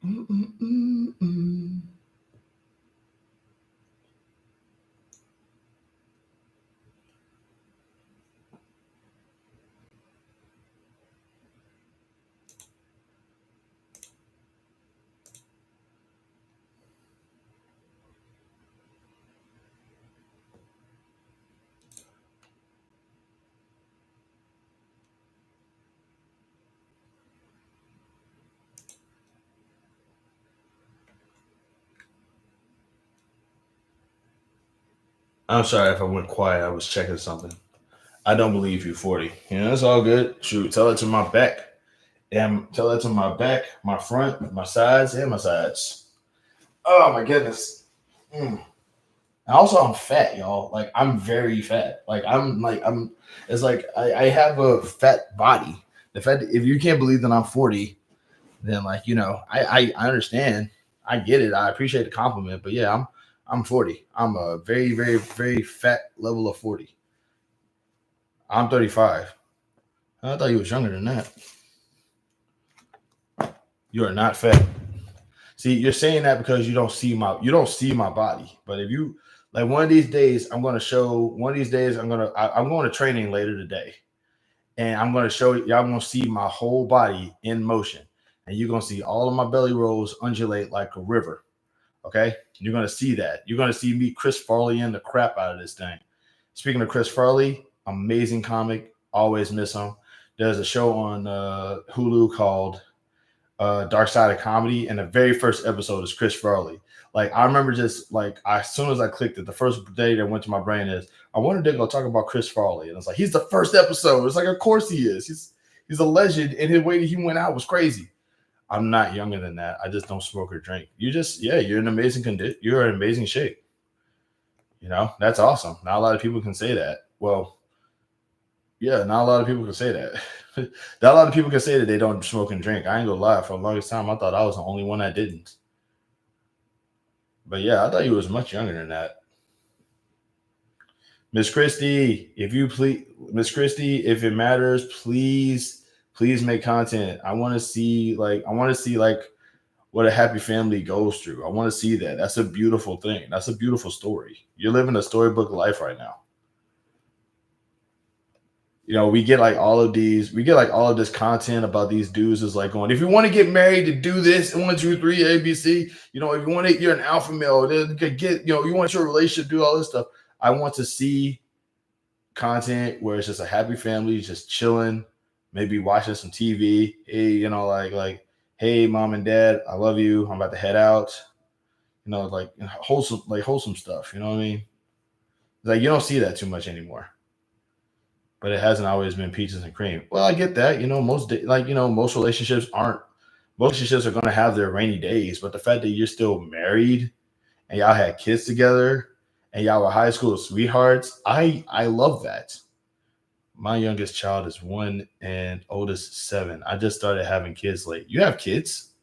Mm-mm-mm-mm. I'm sorry if I went quiet. I was checking something. I don't believe you 40. That's all good. Shoot, tell it to my back. And tell it to my back, my front, my sides, and my sides. Oh my goodness. Mm. And also, I'm fat, y'all. Like I'm very fat. I'm. It's like I have a fat body. The fact that if you can't believe that I'm 40, then like I understand. I get it. I appreciate the compliment, but yeah, I'm 40. I'm a very very very fat level of 40. I'm 35. I thought you was younger than that. You are not fat. See, you're saying that because you don't see my body. But if you like one of these days, I'm gonna show one of these days I'm going to training later today. And I'm gonna show y'all gonna see my whole body in motion. And you're gonna see all of my belly rolls undulate like a river. Okay. You're gonna see that. You're gonna see me Chris Farley in the crap out of this thing. Speaking of Chris Farley, amazing comic, always miss him. There's a show on Hulu called Dark Side of Comedy, and the very first episode is Chris Farley. Like I remember, just like as soon as I clicked it, the first day that went to my brain is I wanted to go talk about Chris Farley, and it's like he's the first episode. It's like of course he is. He's a legend, and his way that he went out was crazy. I'm not younger than that. I just don't smoke or drink. You just you're an amazing You're in amazing shape. That's awesome. Not a lot of people can say that. Well, yeah, not a lot of people can say that. Not a lot of people can say that they don't smoke and drink. I ain't gonna lie. For the longest time, I thought I was the only one that didn't. But yeah, I thought you was much younger than that. Miss Christie, if you please, Miss Christie, if it matters, please make content. I want to see like what a happy family goes through. I want to see that. That's a beautiful thing. That's a beautiful story. You're living a storybook life right now. We get like we get like all of this content about these dudes is like going, if you want to get married to do this, 1, 2, 3, ABC, if you want to, you're an alpha male, then get, you want your relationship, do all this stuff. I want to see content where it's just a happy family, just chilling, maybe watching some TV. Hey, hey, mom and dad, I love you. I'm about to head out. Wholesome stuff. You know what I mean? Like you don't see that too much anymore. But it hasn't always been peaches and cream. Well, I get that. Most relationships aren't. Most relationships are going to have their rainy days, but the fact that you're still married and y'all had kids together and y'all were high school sweethearts, I love that. My youngest child is 1 and oldest 7. I just started having kids late. You have kids?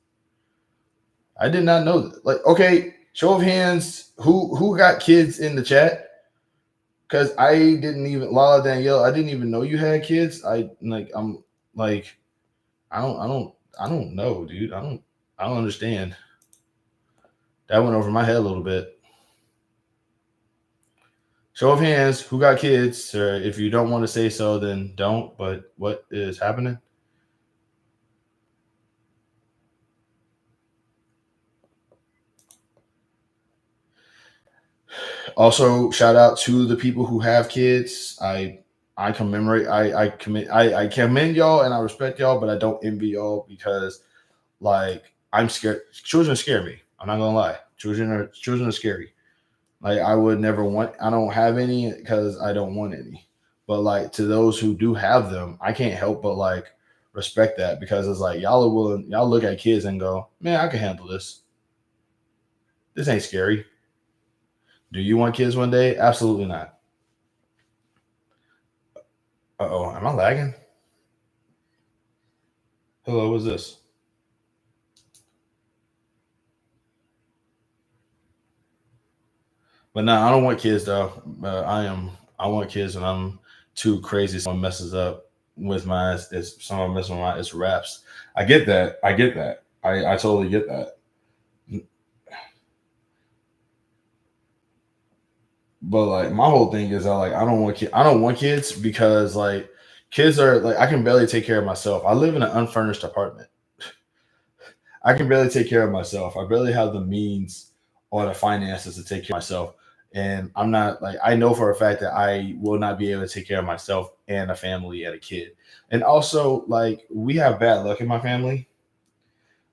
I did not know that. Like, okay, show of hands. Who got kids in the chat? Because I didn't even Lala Danielle, I didn't even know you had kids. I'm like, I don't know, dude. I don't understand. That went over my head a little bit. Show of hands, who got kids? Or if you don't want to say so, then don't. But what is happening? Also, shout out to the people who have kids. I commend y'all and I respect y'all, but I don't envy y'all because like I'm scared. Children scare me. I'm not gonna lie. Children are scary. Like I would never want. I don't have any because I don't want any. But like to those who do have them, I can't help but like respect that because it's like y'all are willing. Y'all look at kids and go, man, I can handle this. This ain't scary. Do you want kids one day? Absolutely not. Uh-oh, am I lagging? Hello, what's this? But no, I don't want kids though. I want kids and I'm too crazy. Someone messes up with my it's someone messes with my it's raps. I get that. I get that. I totally get that. But like my whole thing is I don't want kids because like kids are like I can barely take care of myself. I live in an unfurnished apartment. I can barely take care of myself. I barely have the means or the finances to take care of myself. And I'm not like I know for a fact that I will not be able to take care of myself and a family and a kid. And also like we have bad luck in my family.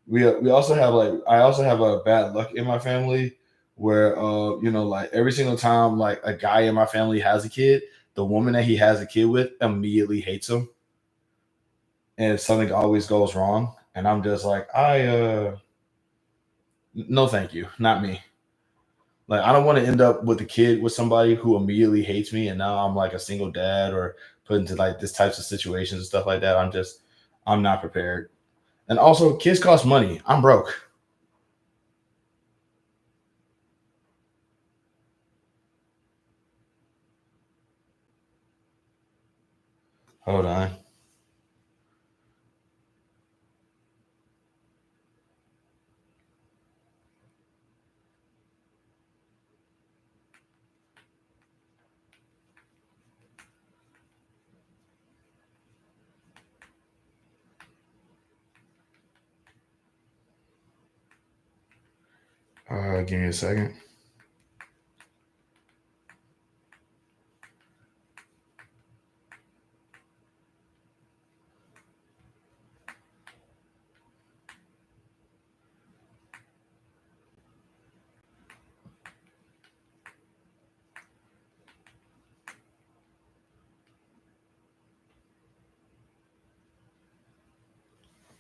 We also have like I also have a bad luck in my family where like every single time like a guy in my family has a kid, the woman that he has a kid with immediately hates him and something always goes wrong. And I'm just like, I no thank you, not me. Like I don't want to end up with a kid with somebody who immediately hates me and now I'm like a single dad or put into like this types of situations and stuff like that. I'm not prepared. And also kids cost money. I'm broke. Hold on. Give me a second.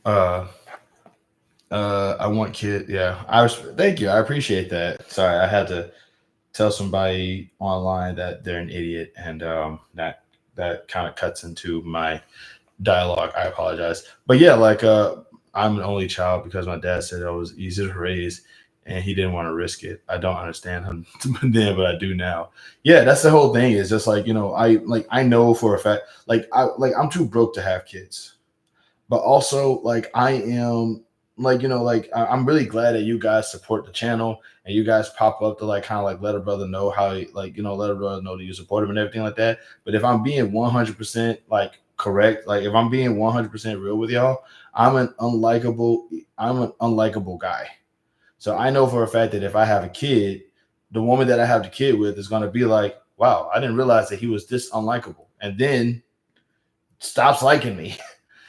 Uh I want kid. Yeah, I was. Thank you. I appreciate that. Sorry, I had to tell somebody online that they're an idiot, and that kind of cuts into my dialogue. I apologize, but yeah, like I'm an only child because my dad said I was easy to raise, and he didn't want to risk it. I don't understand him then, but I do now. Yeah, that's the whole thing. Is just like I know for a fact, I'm too broke to have kids, but also like I am. like like I'm really glad that you guys support the channel and you guys pop up to like kind of like let a brother know how like let a brother know that you support him and everything like that. But if I'm being 100% like correct, like if I'm being 100% real with y'all, I'm an unlikable guy. So I know for a fact that if I have a kid, the woman that I have the kid with is going to be like, wow, I didn't realize that he was this unlikable, and then stops liking me.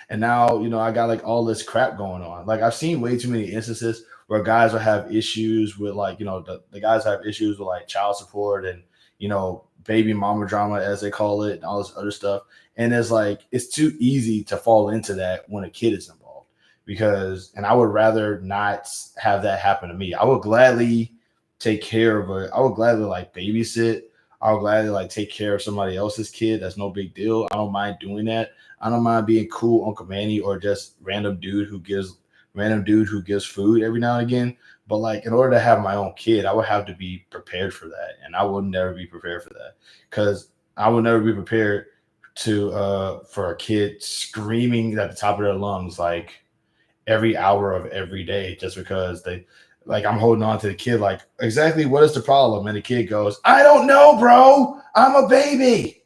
And now, I got like all this crap going on. Like I've seen way too many instances where guys will have issues with like, the guys have issues with like child support and, baby mama drama as they call it and all this other stuff. And it's like it's too easy to fall into that when a kid is involved. And I would rather not have that happen to me. I would gladly take care of I would gladly like babysit. I would gladly like take care of somebody else's kid. That's no big deal. I don't mind doing that. I don't mind being cool Uncle Manny or just random dude who gives food every now and again. But like in order to have my own kid, I would have to be prepared for that. And I would never be prepared for that. Because I would never be prepared to for a kid screaming at the top of their lungs like every hour of every day just because they like I'm holding on to the kid like exactly what is the problem? And the kid goes, I don't know, bro. I'm a baby.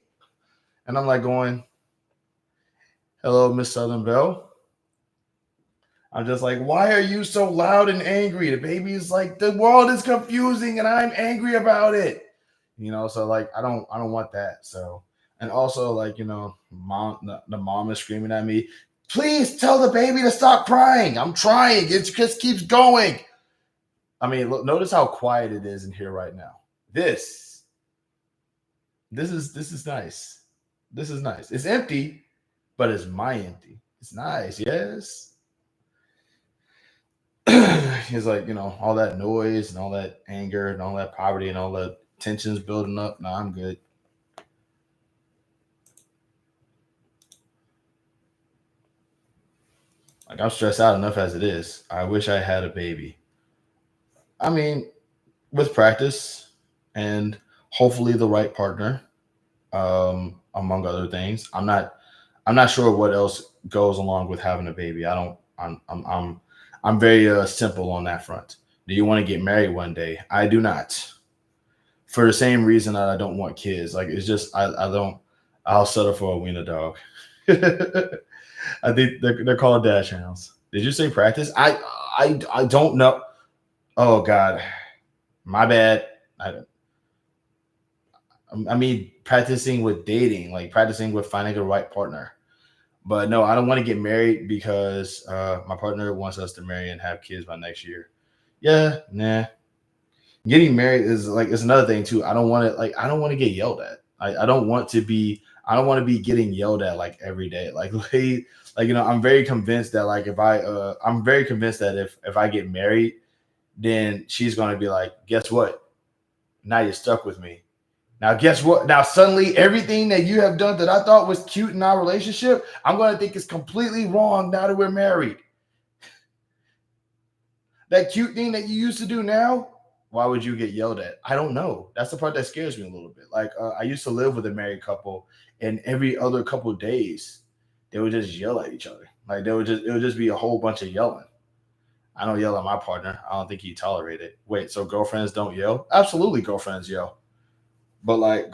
And I'm like going, hello, Miss Southern Belle. I'm just like, why are you so loud and angry? The baby is like, the world is confusing and I'm angry about it. So like I don't want that. So and also like, the mom is screaming at me, please tell the baby to stop crying. I'm trying. It just keeps going. I mean, look, notice how quiet it is in here right now. This is nice. This is nice. It's empty, but it's my empty. It's nice, yes. He's like, all that noise and all that anger and all that poverty and all the tensions building up. No, I'm good. Like I'm stressed out enough as it is. I wish I had a baby. I mean, with practice and hopefully the right partner, among other things. I'm not sure what else goes along with having a baby. I don't. I'm very simple on that front. Do you want to get married one day? I do not. For the same reason that I don't want kids. Like it's just I don't. I'll settle for a wiener dog. I think they're called dash hounds. Did you say practice? I don't know. Oh God, my bad. I mean practicing with dating, like practicing with finding the right partner. But no, I don't want to get married because my partner wants us to marry and have kids by next year. Yeah, nah. Getting married is like it's another thing too. I don't want to get yelled at. I don't want to be getting yelled at like every day. I'm very convinced that like if I'm very convinced that if I get married, then she's gonna be like, guess what? Now you're stuck with me. Now, guess what? Now, suddenly, everything that you have done that I thought was cute in our relationship, I'm going to think is completely wrong now that we're married. That cute thing that you used to do now, why would you get yelled at? I don't know. That's the part that scares me a little bit. Like, I used to live with a married couple, and every other couple of days, they would just yell at each other. Like, it would just be a whole bunch of yelling. I don't yell at my partner. I don't think he tolerate it. Wait, so girlfriends don't yell? Absolutely, girlfriends yell. But like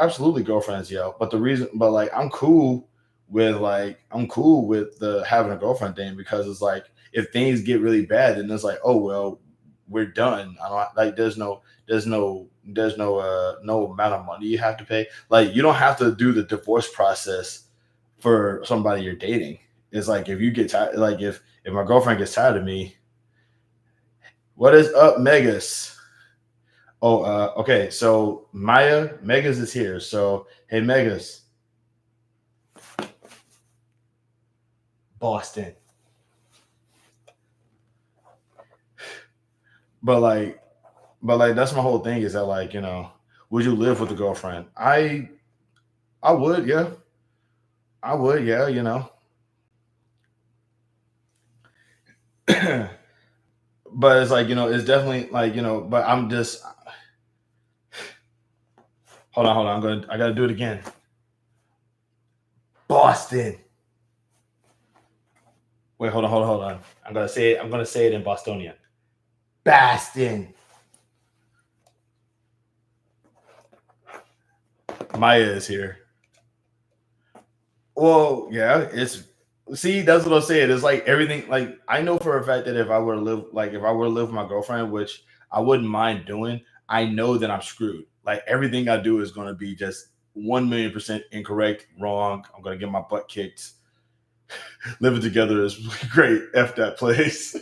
absolutely girlfriends yell. But the reason but like I'm cool with the having a girlfriend thing because it's like if things get really bad then it's like, oh well, we're done. I don't like no amount of money you have to pay. Like you don't have to do the divorce process for somebody you're dating. It's like if you get tired like if my girlfriend gets tired of me, what is up, Megas? Oh, okay. So Megas is here. So, hey, Megas, Boston. But like, that's my whole thing is that like, would you live with a girlfriend? I would, yeah. I would, yeah. But it's like, it's definitely like, but I'm just hold on. I gotta do it again. Boston. Wait, hold on. I'm gonna say it. I'm gonna say it in Bostonian. Bastin. Maya is here. Well, yeah, it's see, that's what I'm saying. It's like everything. Like I know for a fact that if I were to live with my girlfriend, which I wouldn't mind doing, I know that I'm screwed. Like everything I do is gonna be just 1,000,000% incorrect, wrong. I'm gonna get my butt kicked. Living together is great. F that place.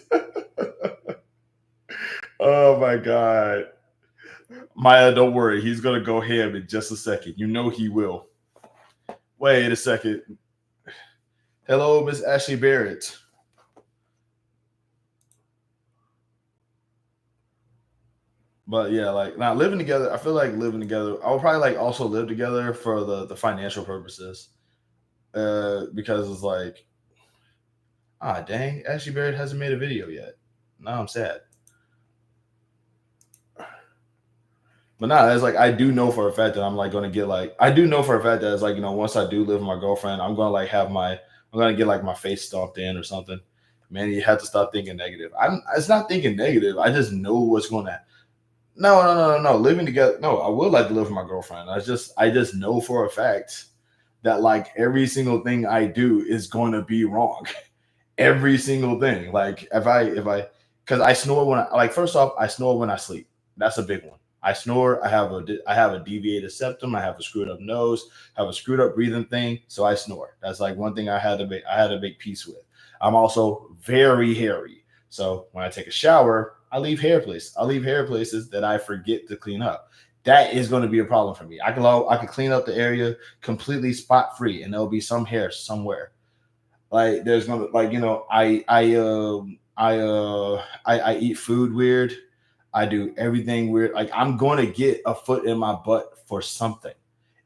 Oh my god. Maya, don't worry. He's gonna go ham in just a second. You know he will. Wait a second. Hello, Miss Ashley Barrett. But yeah, like not living together. I feel like living together. I would probably like also live together for the financial purposes. Because it's like, ah, dang, Ashley Barrett hasn't made a video yet. Now I'm sad. But nah, it's like I do know for a fact that I'm like gonna get like I do know for a fact that it's like once I do live with my girlfriend, I'm gonna like have my I'm gonna get like my face stomped in or something. Man, you have to stop thinking negative. I'm It's not thinking negative. I just know what's gonna no. Living together. No, I would like to live with my girlfriend. I just know for a fact that like every single thing I do is going to be wrong. Every single thing. Like if I because I snore when I like first off I snore when I sleep. That's a big one. I snore. I have a deviated septum. I have a screwed up nose. I have a screwed up breathing thing. So I snore. That's like one thing I had to make peace with. I'm also very hairy. So when I take a shower, I leave hair places that I forget to clean up. That is going to be a problem for me. I could clean up the area completely spot free, and there'll be some hair somewhere. Like there's gonna like I eat food weird. I do everything weird. Like I'm going to get a foot in my butt for something,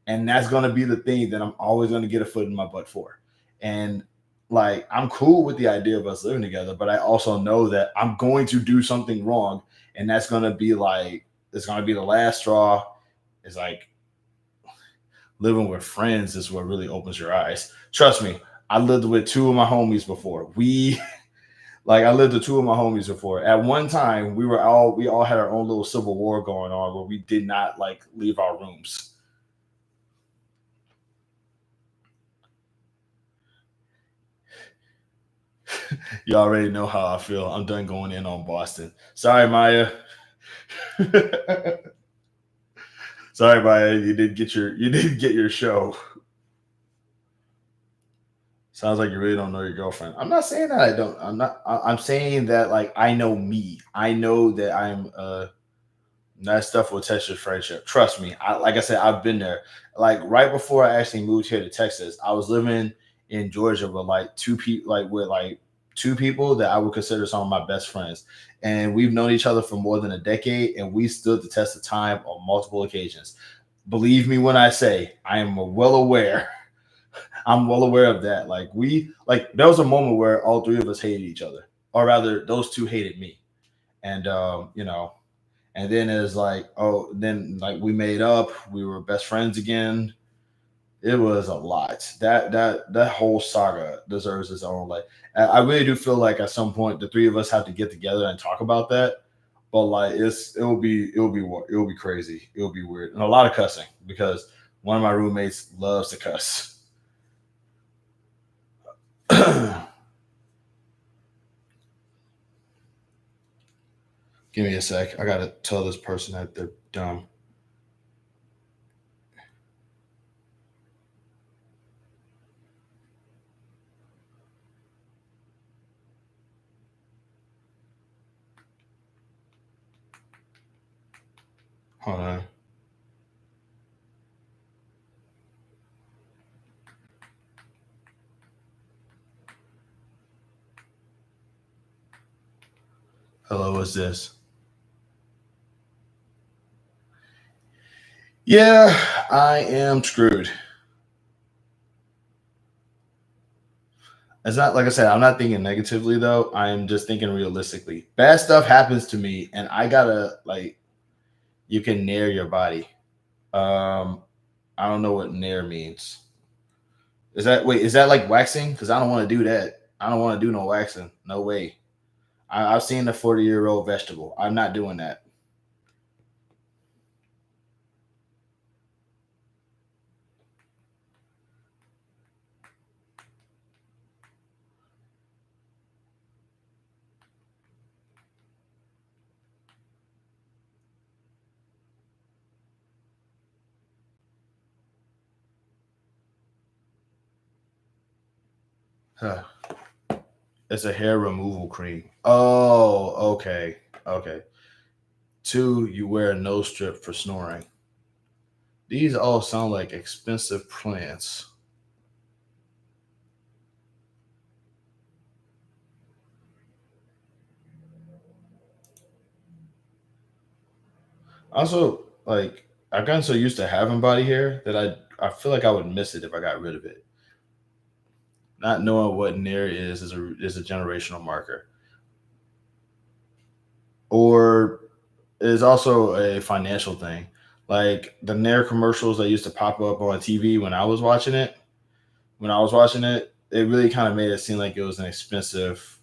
and that's going to be the thing that I'm always going to get a foot in my butt for. And like I'm cool with the idea of us living together, but I also know that I'm going to do something wrong, and that's going to be like it's going to be the last straw. It's like living with friends is what really opens your eyes. Trust me, I lived with two of my homies before. I lived with two of my homies before. At one time, we all had our own little civil war going on where we did not like leave our rooms. You already know how I feel. I'm done going in on Boston. Sorry, Maya. Sorry, Maya. You did get your show. Sounds like you really don't know your girlfriend. I'm not saying that I don't. I'm saying that like I know me. I know that that stuff will test your friendship. Trust me. Like I said, I've been there. Like right before I actually moved here to Texas, I was living in Georgia with like two people that I would consider some of my best friends, and we've known each other for more than a decade, and we stood the test of time on multiple occasions. Believe me when I say I am well aware. I'm well aware of that. Like there was a moment where all three of us hated each other, or rather, those two hated me, and and then it's like, oh, then like we made up, we were best friends again. It was a lot. That whole saga deserves its own. Like, I really do feel like at some point the three of us have to get together and talk about that. But like, it'll be crazy. It'll be weird and a lot of cussing because one of my roommates loves to cuss. Give me a sec. I gotta tell this person that they're dumb. Hold on. Hello, what's this? Yeah, I am screwed. It's not like I said, I'm not thinking negatively though. I am just thinking realistically. Bad stuff happens to me and I gotta like you can nair your body. Um I don't know what nair means. Is that like waxing? Because I don't want to do that. I don't want to do no waxing. No way. I've seen the 40-year-old vegetable. I'm not doing that. Huh. It's a hair removal cream. Oh, okay. Okay. Two, you wear a nose strip for snoring. These all sound like expensive plants. Also, like I've gotten so used to having body hair that I feel like I would miss it if I got rid of it. Not knowing what Nair is a generational marker, or is also a financial thing. Like the Nair commercials that used to pop up on TV when I was watching it, it really kind of made it seem like it was an expensive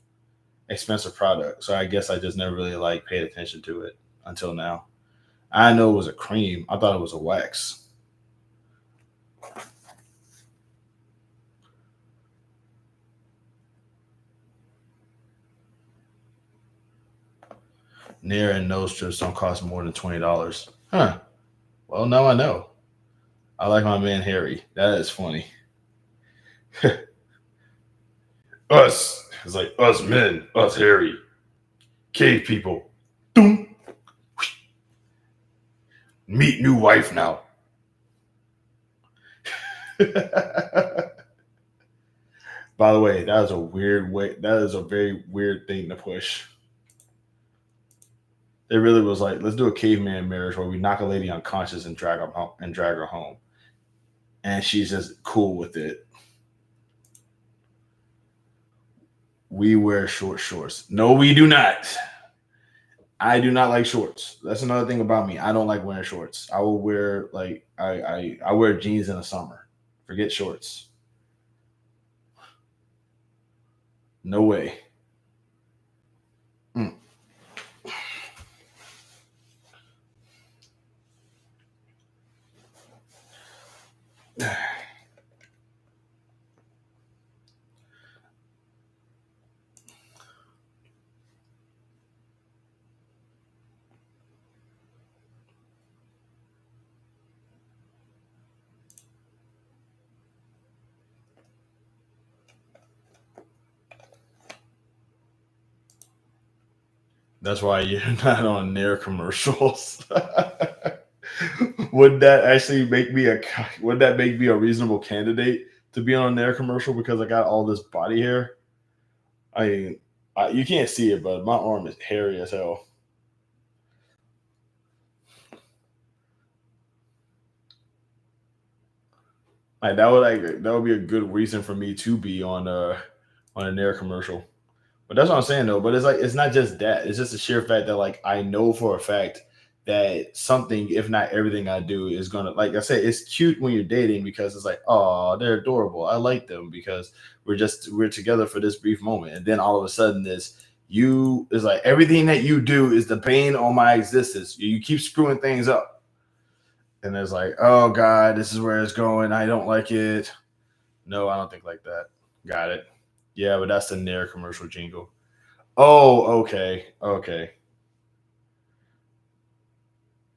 product. So I guess I just never really like paid attention to it until now. I know it was a cream. I thought it was a wax. Nair and nose strips don't cost more than $20. Huh. Well, now I know. I like my man Harry. That is funny. Us. It's like us men, us Harry. Cave people. Doom. Meet new wife now. By the way, that is a weird way. That is a very weird thing to push. It really was like, let's do a caveman marriage where we knock a lady unconscious and drag her home, and she's just cool with it. We wear short shorts. No, we do not. I do not like shorts. That's another thing about me. I don't like wearing shorts. I will wear like I wear jeans in the summer. Forget shorts. No way. Mm. That's why you're not on Nair commercials. Would that actually make me a would that make me a reasonable candidate to be on a Nair commercial because I got all this body hair? I mean, you can't see it, but my arm is hairy as hell. Like that would be a good reason for me to be on a Nair commercial. But that's what I'm saying though. But it's like it's not just that. It's just the sheer fact that like I know for a fact that something, if not everything I do, is gonna like I said, it's cute when you're dating because it's like, oh, they're adorable. I like them because we're together for this brief moment. And then all of a sudden this you is like everything that you do is the bane on my existence. You keep screwing things up. And it's like, oh God, this is where it's going. I don't like it. No, I don't think like that. Got it. Yeah, but that's the Nair commercial jingle. Oh, okay. Okay.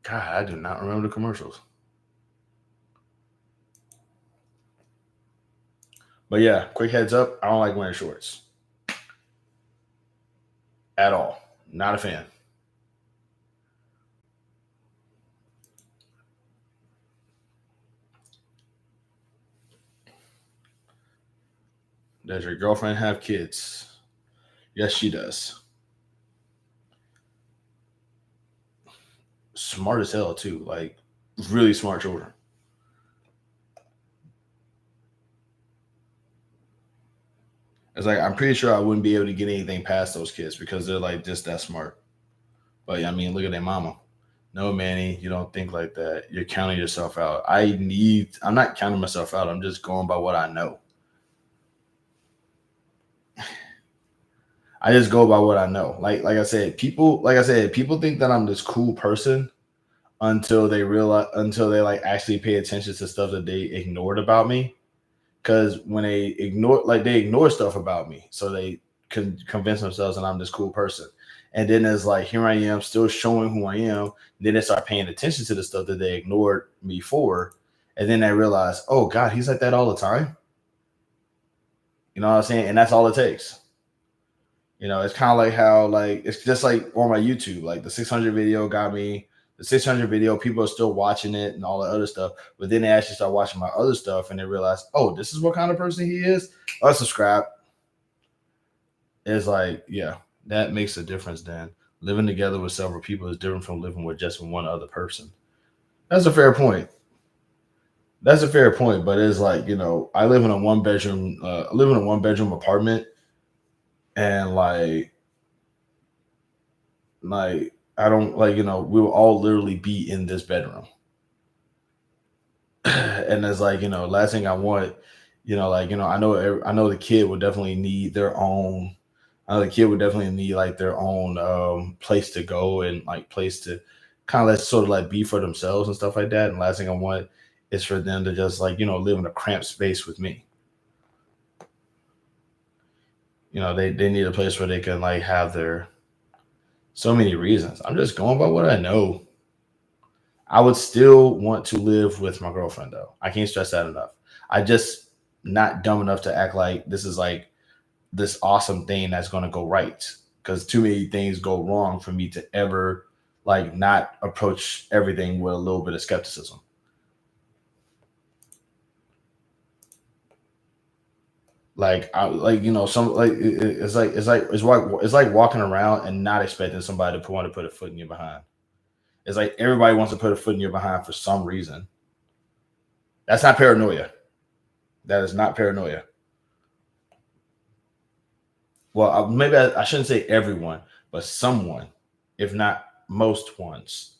God, I do not remember the commercials. But yeah, quick heads up. I don't like wearing shorts at all. Not a fan. Does your girlfriend have kids? Yes, she does. Smart as hell, too. Like, really smart children. It's like, I'm pretty sure I wouldn't be able to get anything past those kids because they're like just that smart. But I mean, look at their mama. No, Manny, you don't think like that. You're counting yourself out. I'm not counting myself out. I'm just going by what I know. I just go by what I know. People think that I'm this cool person until they realize until they like actually pay attention to stuff that they ignored about me. Because when they ignore stuff about me, so they can convince themselves that I'm this cool person. And then it's like here I am, still showing who I am. Then they start paying attention to the stuff that they ignored me for, and then they realize, oh God, he's like that all the time. You know what I'm saying? And that's all it takes. It's kind of like how like it's just like on my YouTube, like the 600 video got me. The 600 video, people are still watching it and all the other stuff, but then they actually start watching my other stuff and they realize, oh, this is what kind of person he is. Unsubscribe. It's like, yeah, that makes a difference. Then living together with several people is different from living with just one other person. That's a fair point. That's a fair point, but it's like I live in a one bedroom. I live in a one bedroom apartment, and like I don't like we will all literally be in this bedroom, and it's like last thing I want, I know the kid would definitely need their own. I know the kid would definitely need like their own place to go and like place to kind of sort of like be for themselves and stuff like that. And last thing I want is for them to just like live in a cramped space with me. They need a place where they can like have their so many reasons. I'm just going by what I know. I would still want to live with my girlfriend though. I can't stress that enough. I just not dumb enough to act like this is like this awesome thing that's going to go right because too many things go wrong for me to ever like not approach everything with a little bit of skepticism. Like I like some like it's like walking around and not expecting somebody to want to put a foot in your behind. It's like everybody wants to put a foot in your behind for some reason. That's not paranoia. That is not paranoia. Well, maybe I shouldn't say everyone, but someone, if not most ones.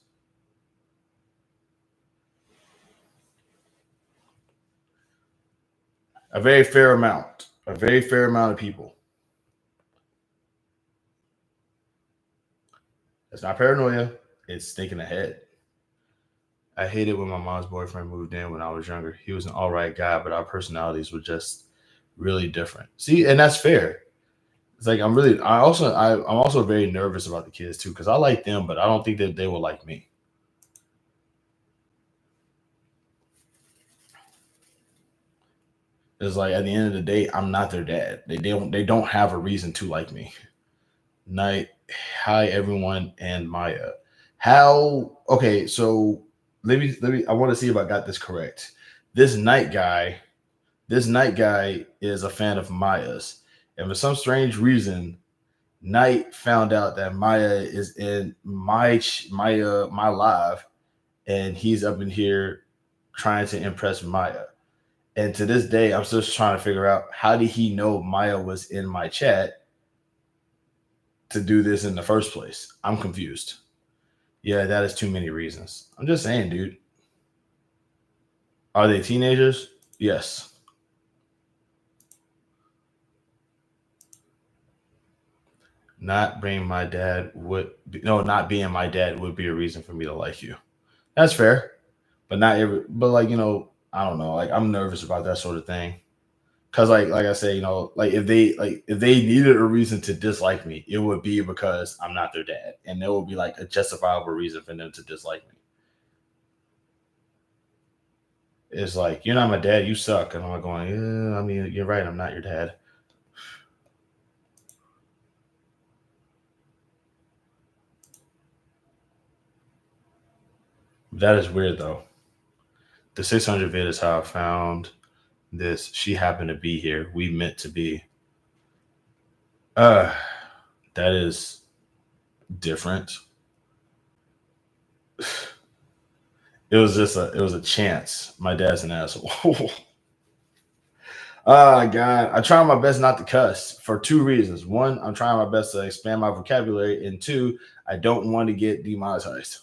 A very fair amount. A very fair amount of people. It's not paranoia. It's thinking ahead. I hated when my mom's boyfriend moved in when I was younger. He was an all right guy, but our personalities were just really different. See, and that's fair. It's like I'm also very nervous about the kids too because I like them, but I don't think that they will like me. It's like at the end of the day, I'm not their dad. They don't have a reason to like me. Night, hi everyone, and Maya. How? Okay, so let me. I want to see if I got this correct. This night guy, this night guy is a fan of Maya's, and for some strange reason, Knight found out that Maya is in my live, and he's up in here trying to impress Maya. And to this day, I'm still trying to figure out how did he know Maya was in my chat to do this in the first place. I'm confused. Yeah, that is too many reasons. I'm just saying, dude. Are they teenagers? Yes. Not being my dad would be, no, not being my dad would be a reason for me to like you. That's fair, but not every. But like I don't know. Like I'm nervous about that sort of thing. Cause like I say, like if they needed a reason to dislike me, it would be because I'm not their dad, and there would be like a justifiable reason for them to dislike me. It's like you're not my dad, you suck, and I'm like going, yeah, I mean you're right, I'm not your dad. That is weird though. The 600 vid is how I found this. She happened to be here. We meant to be. Uh, that is different. It was a chance. My dad's an asshole. God, I try my best not to cuss for two reasons. One, I'm trying my best to expand my vocabulary, and two, I don't want to get demonetized.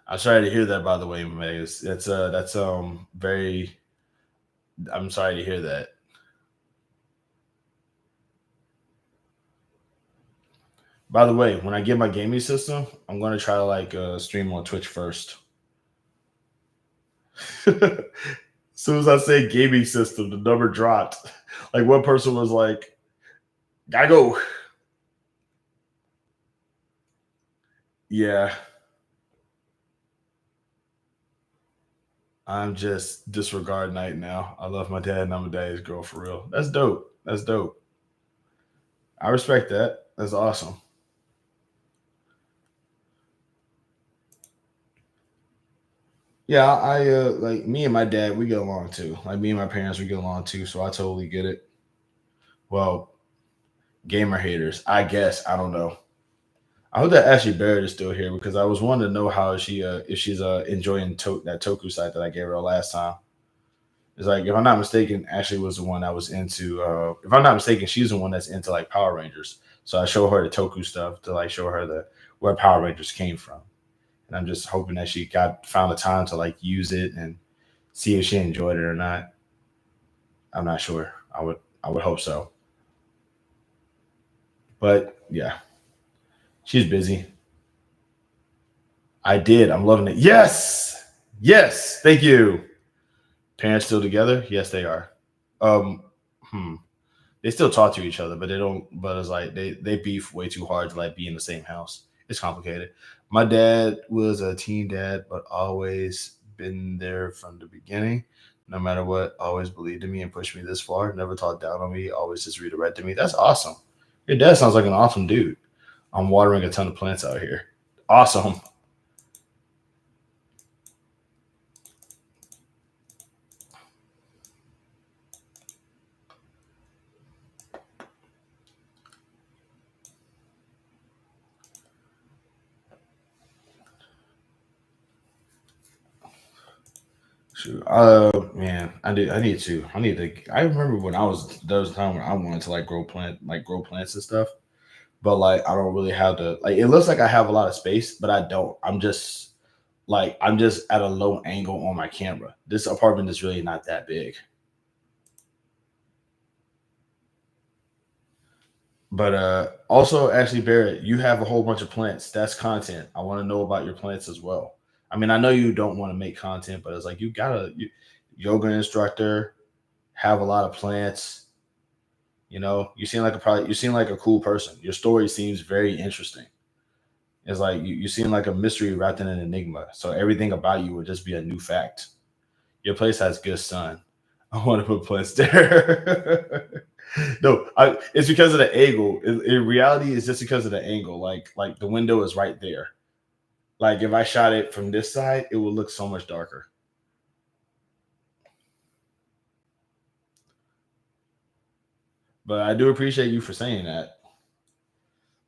I'm sorry to hear that. By the way, Megas, that's very. I'm sorry to hear that. By the way, when I get my gaming system, I'm gonna try to like stream on Twitch first. As soon as I say gaming system, the number dropped. Like one person was like, "Gotta go." Yeah, I'm just disregard night now. I love my dad and I'm a daddy's girl for real. That's dope. That's dope. I respect that. That's awesome. Yeah, I like me and my dad, we get along too. Like me and my parents, we get along too. So I totally get it. Well, gamer haters, I guess. I don't know. I hope that Ashley Barrett is still here because I was wanting to know how she if she's enjoying that Toku site that I gave her last time. It's like if I'm not mistaken, Ashley was the one that was into. If I'm not mistaken, she's the one that's into like Power Rangers. So I show her the Toku stuff to like show her the where Power Rangers came from, and I'm just hoping that she got found the time to like use it and see if she enjoyed it or not. I'm not sure. I would hope so, but yeah, she's busy. I did. I'm loving it. Yes, yes. Thank you. Parents still together? Yes, they are. Um, hmm. They still talk to each other, but they don't. But it's like they beef way too hard to like be in the same house. It's complicated. My dad was a teen dad, but always been there from the beginning. No matter what, always believed in me and pushed me this far. Never talked down on me. Always just redirected me. That's awesome. Your dad sounds like an awesome dude. I'm watering a ton of plants out here. Awesome. Shoot. Man, I did. I need to. I need to. I remember when I was there was a time when I wanted to like grow plants and stuff. But like I don't really have the like. It looks like I have a lot of space, but I don't. I'm just at a low angle on my camera. This apartment is really not that big. But also, Ashley Barrett, you have a whole bunch of plants. That's content. I want to know about your plants as well. I mean, I know you don't want to make content, but it's like yoga instructor, have a lot of plants. You seem like you seem like a cool person. Your story seems very interesting. It's like you seem like a mystery wrapped in an enigma. So everything about you would just be a new fact. Your place has good sun. I want to put plants there. No, it's because of the angle. In reality, it's just because of the angle. Like the window is right there. Like if I shot it from this side, it would look so much darker. But I do appreciate you for saying that.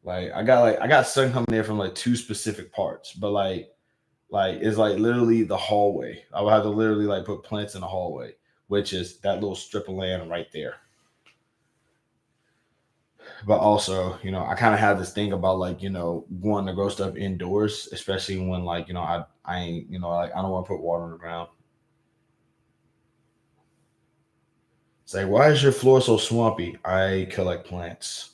Like I got sun coming in from like two specific parts, but like it's like literally the hallway. I would have to literally like put plants in the hallway, which is that little strip of land right there. But also, I kind of have this thing about like, wanting to grow stuff indoors, especially when like, I ain't, like I don't want to put water on the ground. It's like, why is your floor so swampy? I collect plants.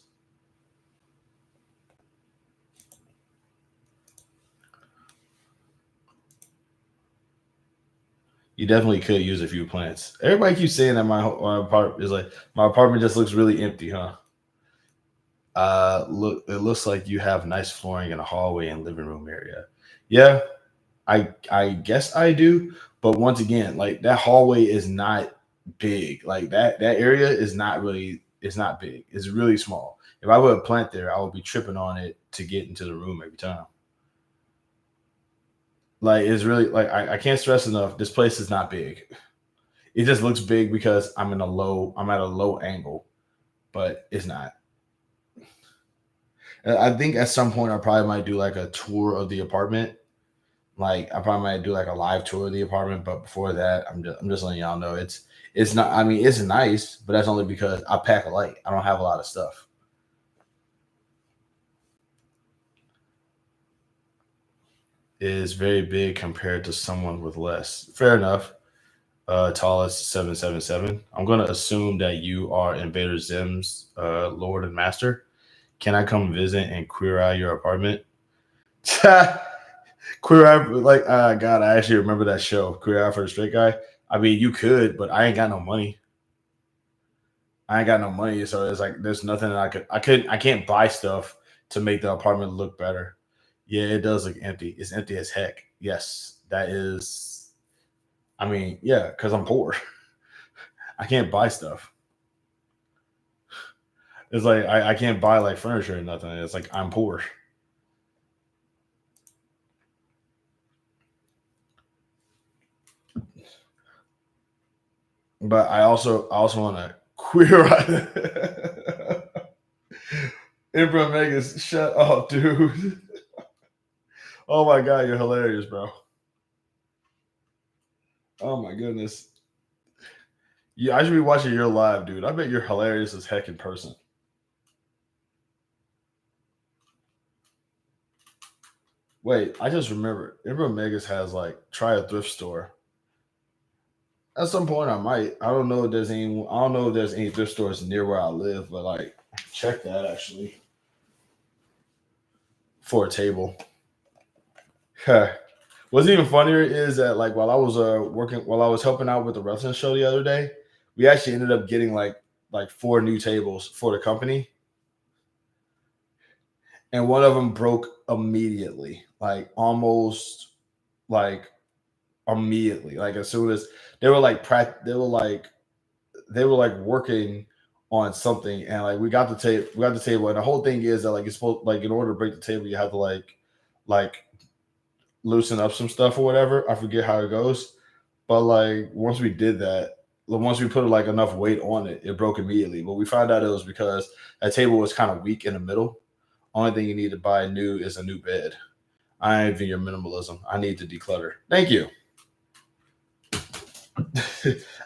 You definitely could use a few plants. Everybody keeps saying that my apartment is like my apartment just looks really empty, huh? Look, it looks like you have nice flooring in a hallway and living room area. Yeah, I guess I do, but once again, like that hallway is not big. Like that area is not really it's not big. It's really small. If I put a plant there, I would be tripping on it to get into the room every time. Like it's really like I can't stress enough. This place is not big. It just looks big because I'm at a low angle, but it's not. I think at some point I probably might do like a tour of the apartment. Like I probably might do like a live tour of the apartment, but before that, I'm just letting y'all know it's not. I mean, it's nice, but that's only because I pack a light. I don't have a lot of stuff. is very big compared to someone with less. Fair enough. Tallest 777. I'm gonna assume that you are Invader Zim's Lord and Master. Can I come visit and queer eye your apartment? Queer Eye, like, God, I actually remember that show, Queer Eye for the Straight Guy. I mean, you could, but I ain't got no money. I ain't got no money, so it's like there's nothing that I can't buy stuff to make the apartment look better. Yeah, it does look empty. It's empty as heck. Yes, that is. I mean, yeah, because I'm poor. I can't buy stuff. It's like I can't buy like furniture or nothing. It's like I'm poor. But I also want to queer eye. Ibra Megas, shut up, dude. Oh my god, you're hilarious, bro. Oh my goodness. Yeah, I should be watching your live, dude. I bet you're hilarious as heck in person. Wait, I just remembered. Ibra Megas has like try a thrift store. At some point, I might. I don't know if there's any. I don't know if there's any thrift stores near where I live, but like, check that actually for a table. What's even funnier is that like while I was helping out with the wrestling show the other day, we actually ended up getting like four new tables for the company, and one of them broke immediately, like almost like immediately, like as soon as they were like they were like working on something, and like we got the table, and the whole thing is that like it's supposed like in order to break the table, you have to like loosen up some stuff or whatever. I forget how it goes, but like once we put like enough weight on it, it broke immediately. But we found out it was because that table was kind of weak in the middle. Only thing you need to buy new is a new bed. I envy your minimalism. I need to declutter. Thank you.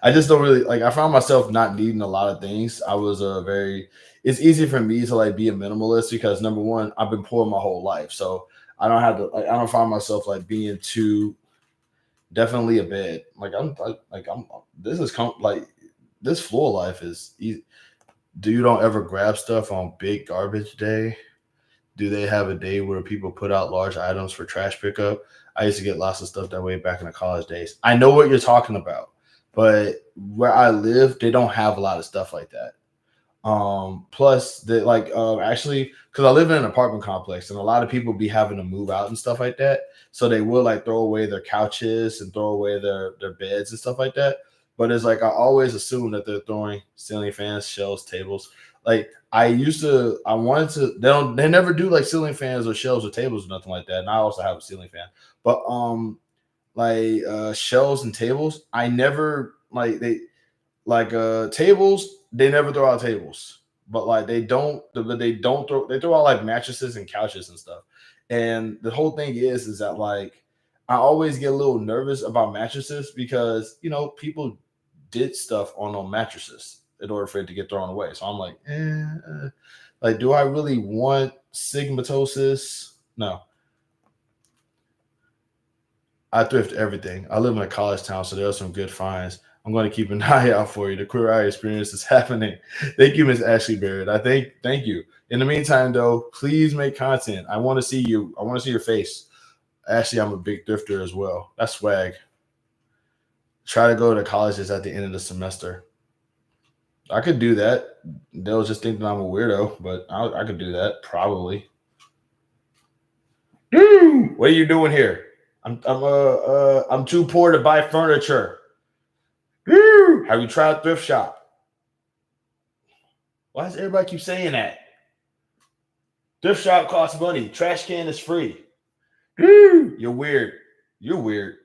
I just don't really like. I found myself not needing a lot of things. I was a very. It's easy for me to like be a minimalist because number one, I've been poor my whole life, so I don't have to. Like, I don't find myself like being too. Definitely a bed. I'm. This is like this floor life is easy. Do you don't ever grab stuff on big garbage day? Do they have a day where people put out large items for trash pickup? I used to get lots of stuff that way back in the college days. I know what you're talking about, but where I live, they don't have a lot of stuff like that. Plus the like actually because I live in an apartment complex and a lot of people be having to move out and stuff like that. So they will like throw away their couches and throw away their beds and stuff like that. But it's like I always assume that they're throwing ceiling fans, shelves, tables. Like I wanted to they never do like ceiling fans or shelves or tables or nothing like that. And I also have a ceiling fan. But like shelves and tables, I never like tables, they never throw out tables. But like they don't throw they throw out like mattresses and couches and stuff. And the whole thing is that like I always get a little nervous about mattresses because people did stuff on mattresses in order for it to get thrown away. So I'm like, like, do I really want stigmatosis? No, I thrift everything. I live in a college town, so there are some good finds. I'm going to keep an eye out for you. The queer eye experience is happening. Thank you, Miss Ashley Barrett. Thank you. In the meantime, though, please make content. I want to see you. I want to see your face. Actually, I'm a big thrifter as well. That's swag. Try to go to colleges at the end of the semester. I could do that. They'll just think that I'm a weirdo, but I could do that probably. What are you doing here? I'm too poor to buy furniture. Have you tried thrift shop? Why does everybody keep saying that? Thrift shop costs money. Trash can is free. You're weird. You're weird.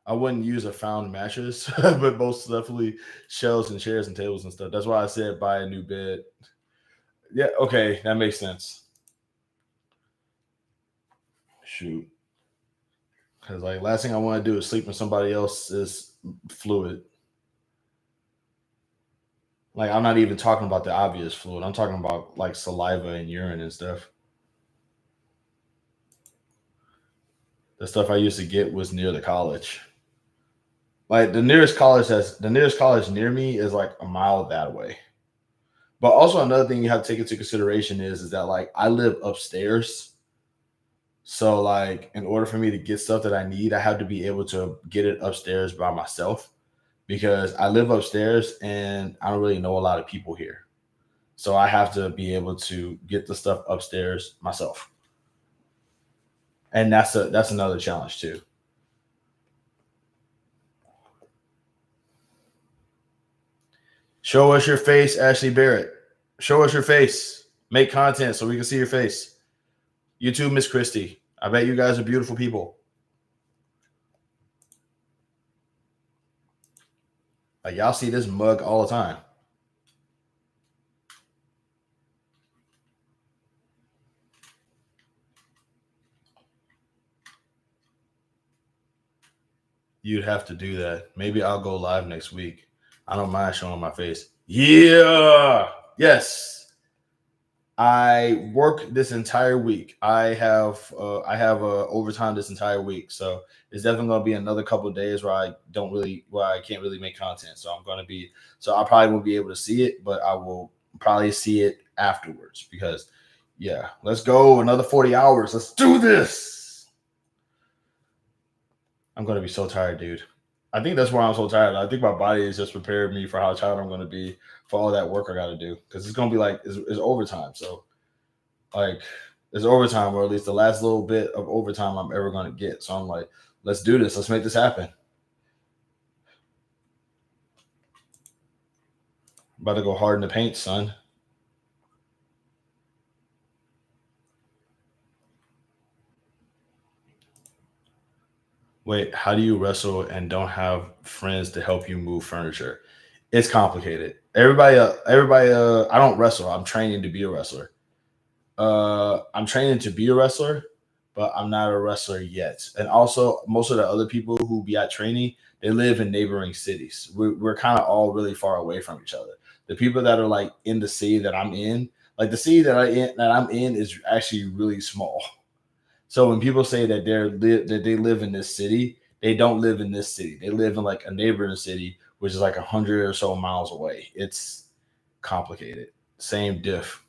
I wouldn't use a found mattress, but most definitely shelves and chairs and tables and stuff. That's why I said buy a new bed. Yeah, okay, that makes sense. Shoot. Because like last thing I want to do is sleep in somebody else's fluid. Like I'm not even talking about the obvious fluid. I'm talking about like saliva and urine and stuff. The stuff I used to get was near the college. Like the nearest college near me is like a mile that way. But also another thing you have to take into consideration is that like I live upstairs. So like in order for me to get stuff that I need, I have to be able to get it upstairs by myself because I live upstairs and I don't really know a lot of people here. So I have to be able to get the stuff upstairs myself. And that's another challenge too. Show us your face, Ashley Barrett. Show us your face. Make content so we can see your face. You too, Miss Christie. I bet you guys are beautiful people. Like y'all see this mug all the time. You'd have to do that. Maybe I'll go live next week. I don't mind showing my face. Yeah. Yes. I work this entire week. I have overtime this entire week, so it's definitely gonna be another couple of days where I can't really make content. So I probably won't be able to see it, but I will probably see it afterwards because yeah, let's go another 40 hours. Let's do this. I'm gonna be so tired, dude. I think that's why I'm so tired. I think my body is just preparing me for how tired I'm gonna be for all that work I gotta do because it's gonna be like it's overtime. So like it's overtime, or at least the last little bit of overtime I'm ever gonna get. So I'm like, let's do this. Let's make this happen. About to go hard in the paint, son. Wait, how do you wrestle and don't have friends to help you move furniture? It's complicated. Everybody. I don't wrestle. I'm training to be a wrestler. I'm training to be a wrestler, but I'm not a wrestler yet. And also, most of the other people who be at training, they live in neighboring cities. We're kind of all really far away from each other. The people that are like in the city that I'm in, like the city that I'm in, is actually really small. So when people say that they live in this city, they don't live in this city. They live in like a neighboring city, which is like 100 or so miles away. It's complicated. Same diff.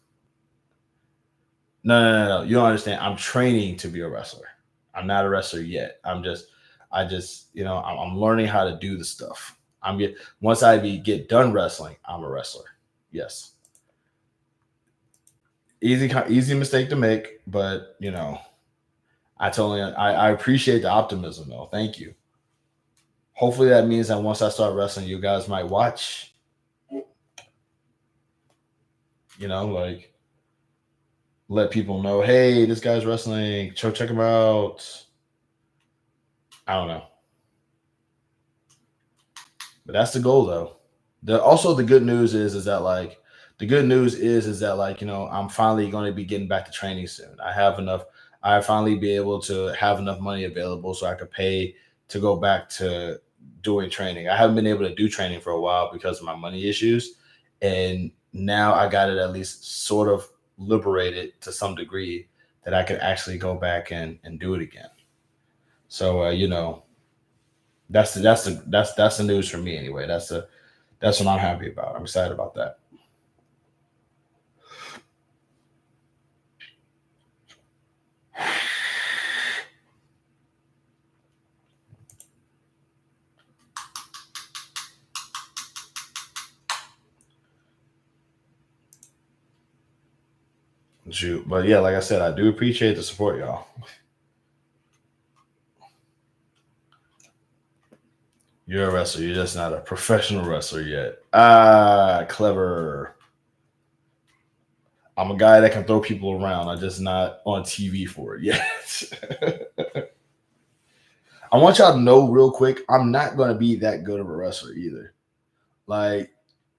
No. You don't understand. I'm training to be a wrestler. I'm not a wrestler yet. I'm learning how to do the stuff. Once get done wrestling, I'm a wrestler. Yes. Easy mistake to make, but I appreciate the optimism though. Thank you. Hopefully that means that once I start wrestling, you guys might watch. Like let people know, hey, this guy's wrestling. Check him out. I don't know. But that's the goal though. The good news is that like I'm finally going to be getting back to training soon. I finally be able to have enough money available so I could pay to go back to doing training. I haven't been able to do training for a while because of my money issues. And now I got it at least sort of liberated to some degree that I could actually go back and do it again. So that's the news for me anyway. That's what I'm happy about. I'm excited about that. Shoot. But yeah, like I said, I do appreciate the support, y'all. You're a wrestler. You're just not a professional wrestler yet. Ah, clever. I'm a guy that can throw people around. I'm just not on TV for it yet. I want y'all to know real quick, I'm not going to be that good of a wrestler either. Like,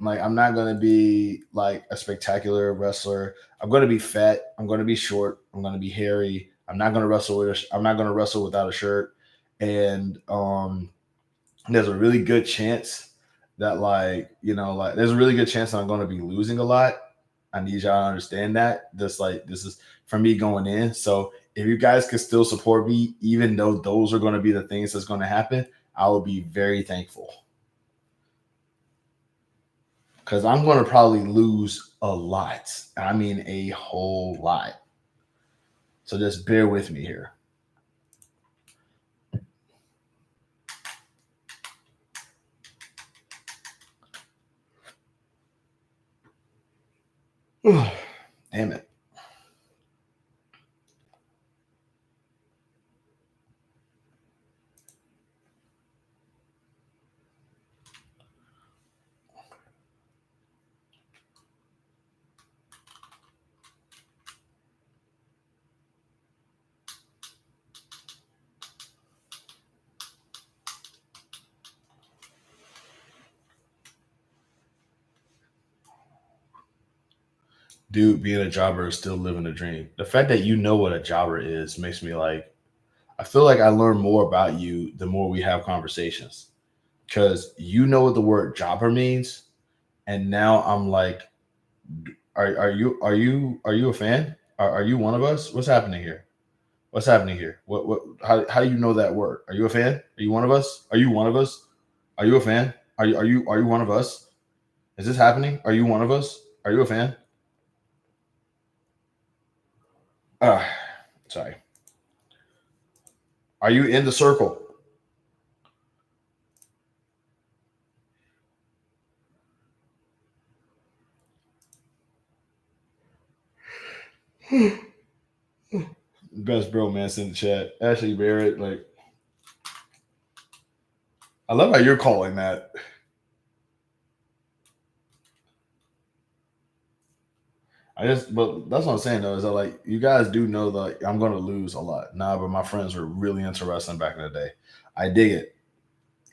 I'm not going to be like a spectacular wrestler. I'm going to be fat. I'm going to be short. I'm going to be hairy. I'm not going to wrestle without a shirt. And there's a really good chance that like like there's a really good chance that I'm going to be losing a lot. I need y'all to understand that this is for me going in. So if you guys can still support me, even though those are going to be the things that's going to happen, I will be very thankful because I'm going to probably lose a lot. I mean, a whole lot. So just bear with me here. Damn it. Dude, being a jobber is still living a dream. The fact that you know what a jobber is makes me like, I feel like I learn more about you the more we have conversations. Because you know what the word jobber means. And now I'm like, are you a fan? Are you one of us? What's happening here? What's happening here? How do you know that word? Are you a fan? Are you one of us? Are you one of us? Are you a fan? Are you one of us? Is this happening? Are you one of us? Are you a fan? Uh sorry. Are you in the circle? Best bro man in the chat. Ashley Barrett, like I love how you're calling that. But that's what I'm saying though, is that like you guys do know that I'm gonna lose a lot. Nah, but my friends were really into wrestling back in the day. I dig it.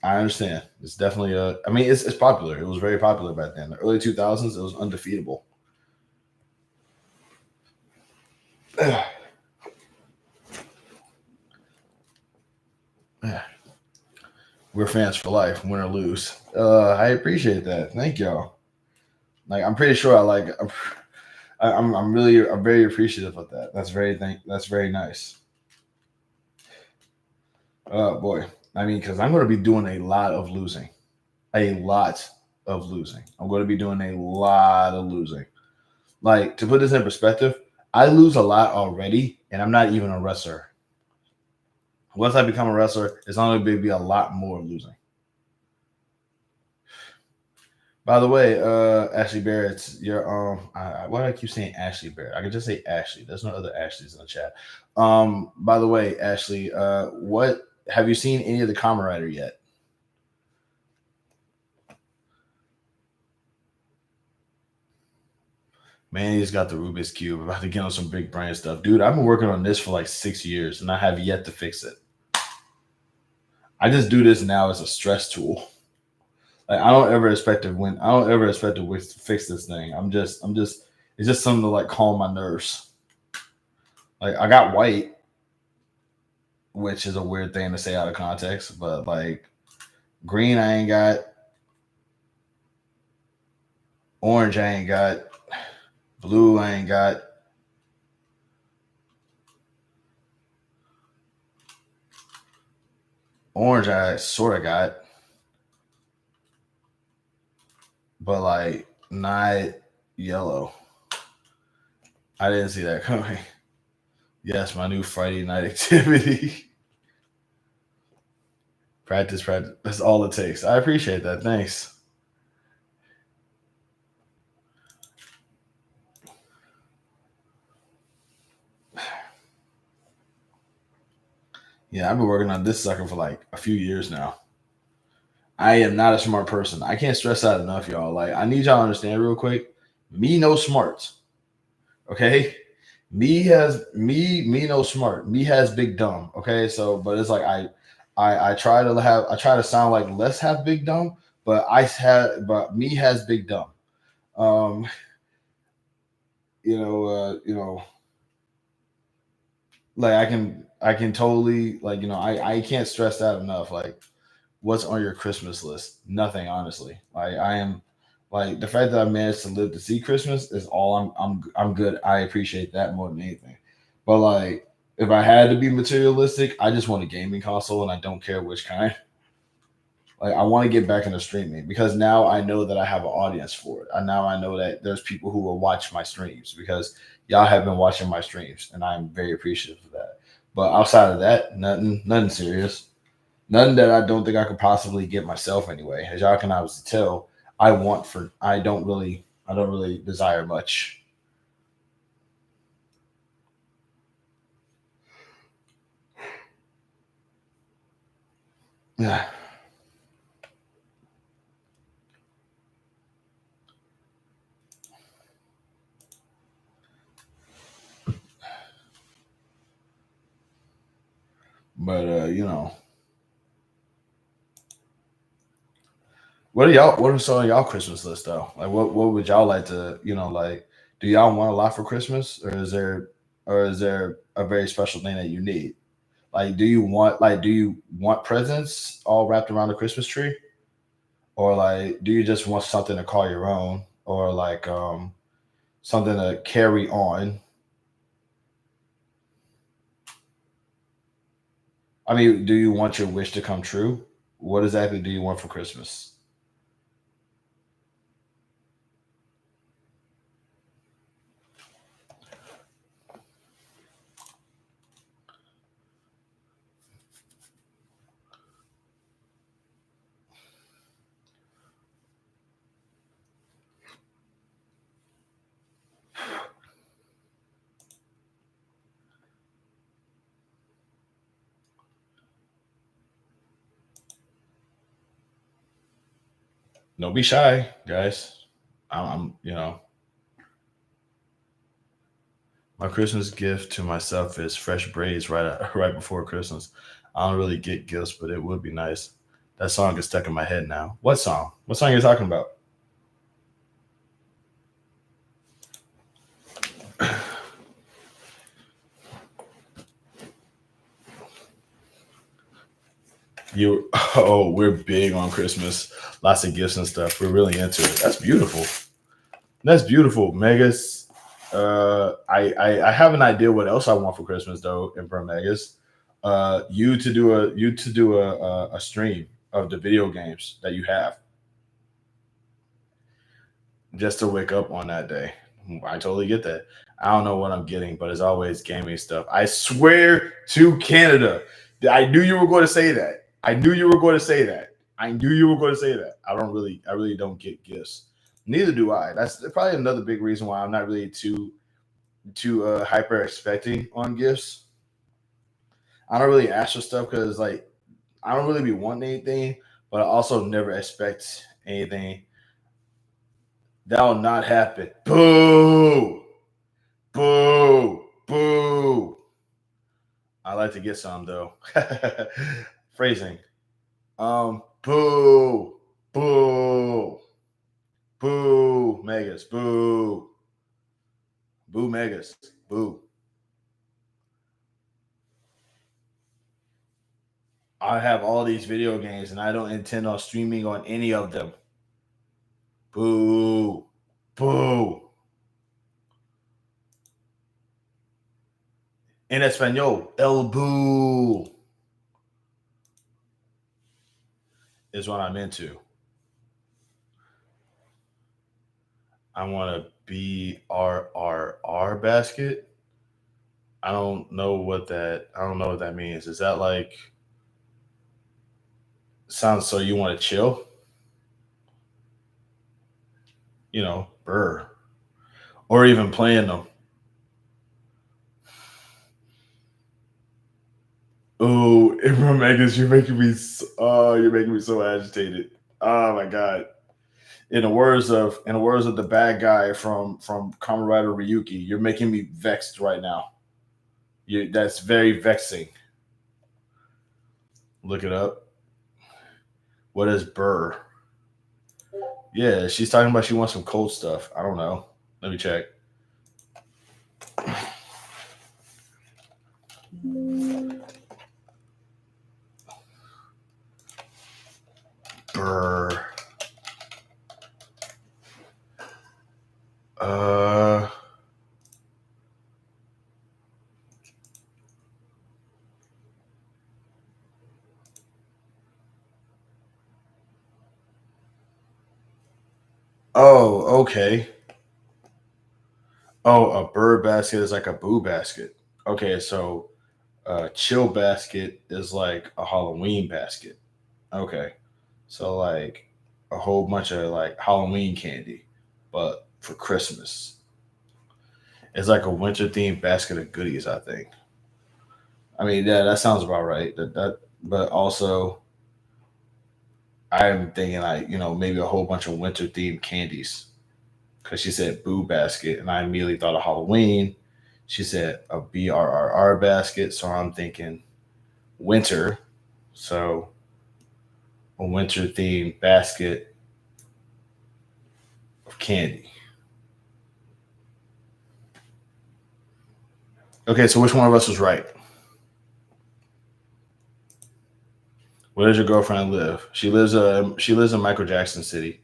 I understand. It's definitely I mean it's popular. It was very popular back then. The early 2000s, it was undefeatable. We're fans for life, win or lose. I appreciate that. Thank y'all. Like I'm pretty sure I'm very appreciative of that. That's very nice. Oh boy. I mean, because I'm going to be doing a lot of losing, a lot of losing. I'm going to be doing a lot of losing. Like to put this in perspective, I lose a lot already, and I'm not even a wrestler. Once I become a wrestler, it's only going to be a lot more losing. By the way, Ashley Barrett, your why do I keep saying Ashley Barrett? I could just say Ashley. There's no other Ashleys in the chat. By the way, Ashley, what have you seen any of the Kamen Rider yet? Man, he's got the Rubik's Cube. I'm about to get on some big brain stuff. Dude, I've been working on this for like 6 years and I have yet to fix it. I just do this now as a stress tool. Like I don't ever expect to win. I don't ever expect to fix this thing. It's just something to like calm my nerves. Like I got white, which is a weird thing to say out of context, but like green I ain't got, orange I ain't got, blue I ain't got. Orange I sort of got, but like not yellow. I didn't see that coming. Yes, my new Friday night activity. Practice, practice. That's all it takes. I appreciate that. Thanks. Yeah, I've been working on this sucker for like a few years now. I am not a smart person. I can't stress that enough, y'all. Like, I need y'all to understand real quick. Me no smarts. Okay? Me no smart. Me has big dumb. Okay. So, but it's like I I try to sound like less have big dumb, but me has big dumb. Um, you know, like I can totally like, I can't stress that enough. Like What's on your Christmas list? Nothing, honestly. Like I am, like the fact that I managed to live to see Christmas is all I'm good. I appreciate that more than anything. But like, if I had to be materialistic, I just want a gaming console, and I don't care which kind. Like I want to get back into streaming because now I know that I have an audience for it. And now I know that there's people who will watch my streams because y'all have been watching my streams, and I'm very appreciative of that. But outside of that, nothing serious. Nothing that I don't think I could possibly get myself anyway. As y'all can obviously tell, I don't really desire much. Yeah. But what are some of y'all Christmas lists though? Like what would y'all like to, like do y'all want a lot for Christmas, or is there a very special thing that you need? Like do you want presents all wrapped around the Christmas tree? Or like do you just want something to call your own, or like something to carry on? I mean, do you want your wish to come true? What exactly do you want for Christmas? Don't be shy, guys. My Christmas gift to myself is fresh braids right before Christmas. I don't really get gifts, but it would be nice. That song is stuck in my head now. What song? What song are you talking about? You oh, we're big on Christmas. Lots of gifts and stuff. We're really into it. That's beautiful. That's beautiful, Megas. I have an idea what else I want for Christmas though, Emperor Megas. You to do a stream of the video games that you have, just to wake up on that day. I totally get that. I don't know what I'm getting, but it's always gaming stuff. I swear to Canada. I knew you were going to say that. I knew you were going to say that. I knew you were going to say that. I really don't get gifts. Neither do I. That's probably another big reason why I'm not really too hyper expecting on gifts. I don't really ask for stuff because like I don't really be wanting anything, but I also never expect anything. That will not happen. Boo! Boo! Boo! I like to get some though. Phrasing. Boo! Boo! Boo! Megas. Boo! Boo Megas. Boo. I have all these video games and I don't intend on streaming on any of them. Boo. Boo. En español, el boo is what I'm into. I want a BRRR basket. I don't know what that means. Is that like sounds so you want to chill? Burr. Or even playing them. Oh, Ibram Megas, you're making me so agitated. Oh my god. In the words of the bad guy from Kamen Rider Ryuki, you're making me vexed right now. That's very vexing. Look it up. What is Burr? Yeah, she's talking about she wants some cold stuff. I don't know. Let me check. Burr. Uh. Oh, okay. Oh, a bird basket is like a boo basket. Okay, so chill basket is like a Halloween basket. Okay, so like a whole bunch of like Halloween candy, but for Christmas. It's like a winter themed basket of goodies. I think. I mean, yeah, that sounds about right. But also I'm thinking like maybe a whole bunch of winter themed candies because she said boo basket, and I immediately thought of Halloween. She said a BRRR basket, so I'm thinking winter. So a winter themed basket of candy. Okay, so which one of us was right? Where does your girlfriend live? She lives in Michael Jackson City.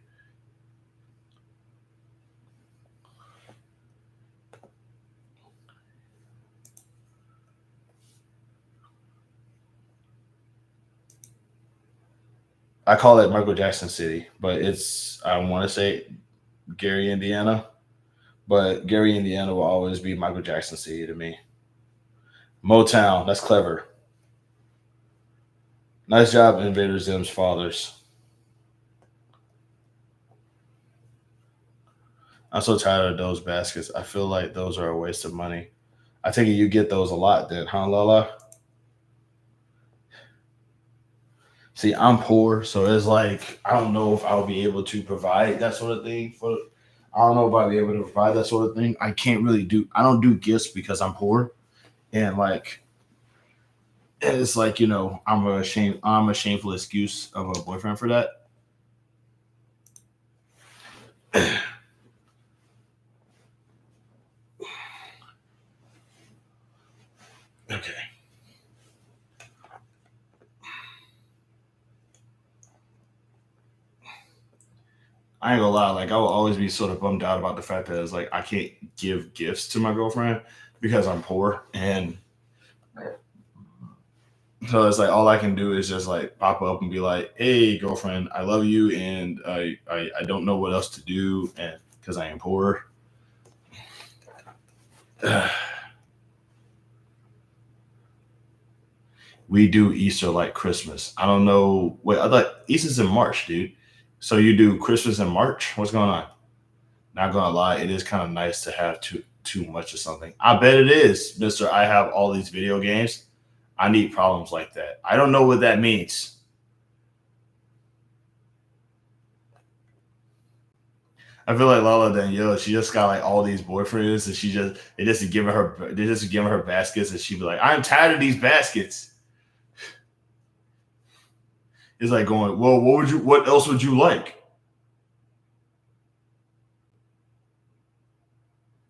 I call it Michael Jackson City, but I want to say Gary, Indiana. But Gary, Indiana will always be Michael Jackson City to me. Motown, that's clever. Nice job, Invader Zim's fathers. I'm so tired of those baskets. I feel like those are a waste of money. I take it you get those a lot then, huh, Lala? See, I'm poor, so it's like I don't know if I'll be able to provide that sort of thing for. I don't know if I'll be able to provide that sort of thing. I can't really do. I don't do gifts because I'm poor, and like it's like I'm a shameful excuse of a boyfriend for that. Okay. I ain't gonna lie, like I will always be sort of bummed out about the fact that it's like I can't give gifts to my girlfriend because I'm poor, and so it's like all I can do is just like pop up and be like, "Hey, girlfriend, I love you, and I don't know what else to do, and because I am poor." We do Easter like Christmas. I don't know. Wait, I thought Easter's in March, dude. So you do Christmas in March? What's going on? Not gonna lie, it is kind of nice to have too much of something. I bet it is, Mister. I have all these video games. I need problems like that. I don't know what that means. I feel like Lala Danielle, she just got like all these boyfriends, and they just giving her baskets, and she be like, "I'm tired of these baskets." It's like going, "Well, what else would you like?"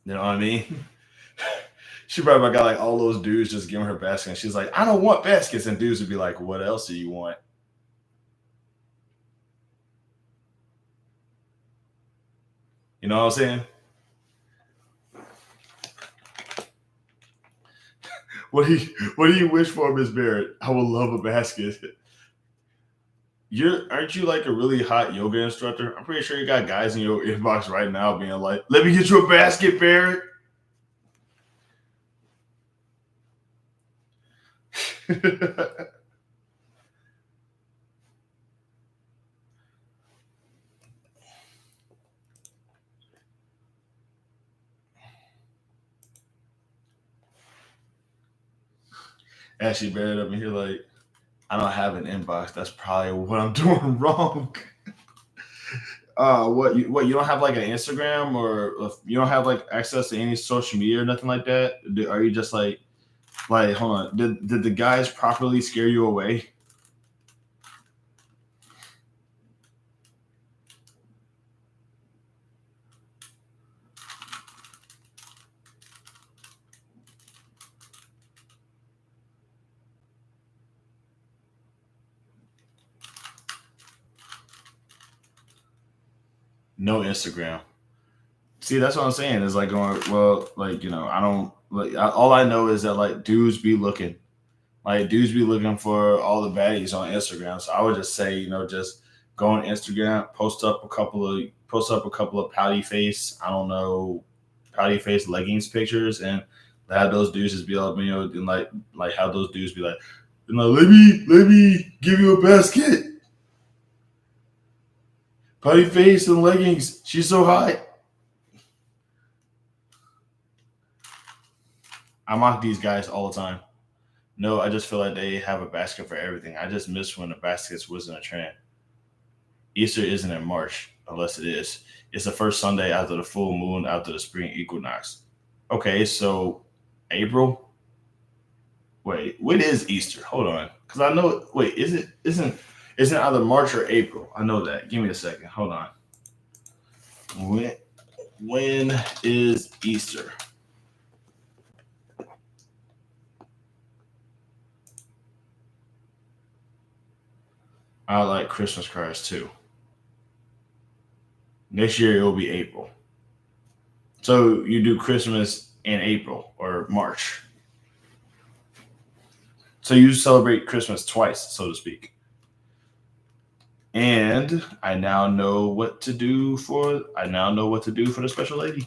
You know what I mean? She probably got like all those dudes just giving her baskets, and she's like, "I don't want baskets," and dudes would be like, "What else do you want?" You know what I'm saying? What do you wish for, Miss Barrett? I would love a basket. Aren't you like a really hot yoga instructor? I'm pretty sure you got guys in your inbox right now being like, "Let me get you a basket, Barrett." Ashley Barrett up in here like, I don't have an inbox. That's probably what I'm doing wrong. What you don't have like an Instagram, or you don't have like access to any social media or nothing like that? Are you just like hold on? Did the guys properly scare you away? No Instagram. See, that's what I'm saying. Is like going well, like I don't like. All I know is that like dudes be looking, like dudes be looking for all the baddies on Instagram. So I would just say, just go on Instagram, post up a couple of pouty face. I don't know, pouty face leggings pictures, and have those dudes just be like, and like how those dudes be like, let me give you a basket. Pouty face and leggings. She's so hot. I mock these guys all the time. No, I just feel like they have a basket for everything. I just miss when the baskets wasn't a trend. Easter isn't in March, unless it is. It's the first Sunday after the full moon after the spring equinox. Okay, so April. Wait, when is Easter? Hold on, because I know. Wait, isn't either March or April? I know that. Give me a second. Hold on. When is Easter? I like Christmas cards too. Next year it will be April. So you do Christmas in April or March. So you celebrate Christmas twice, so to speak. And I now know what to do for the special lady.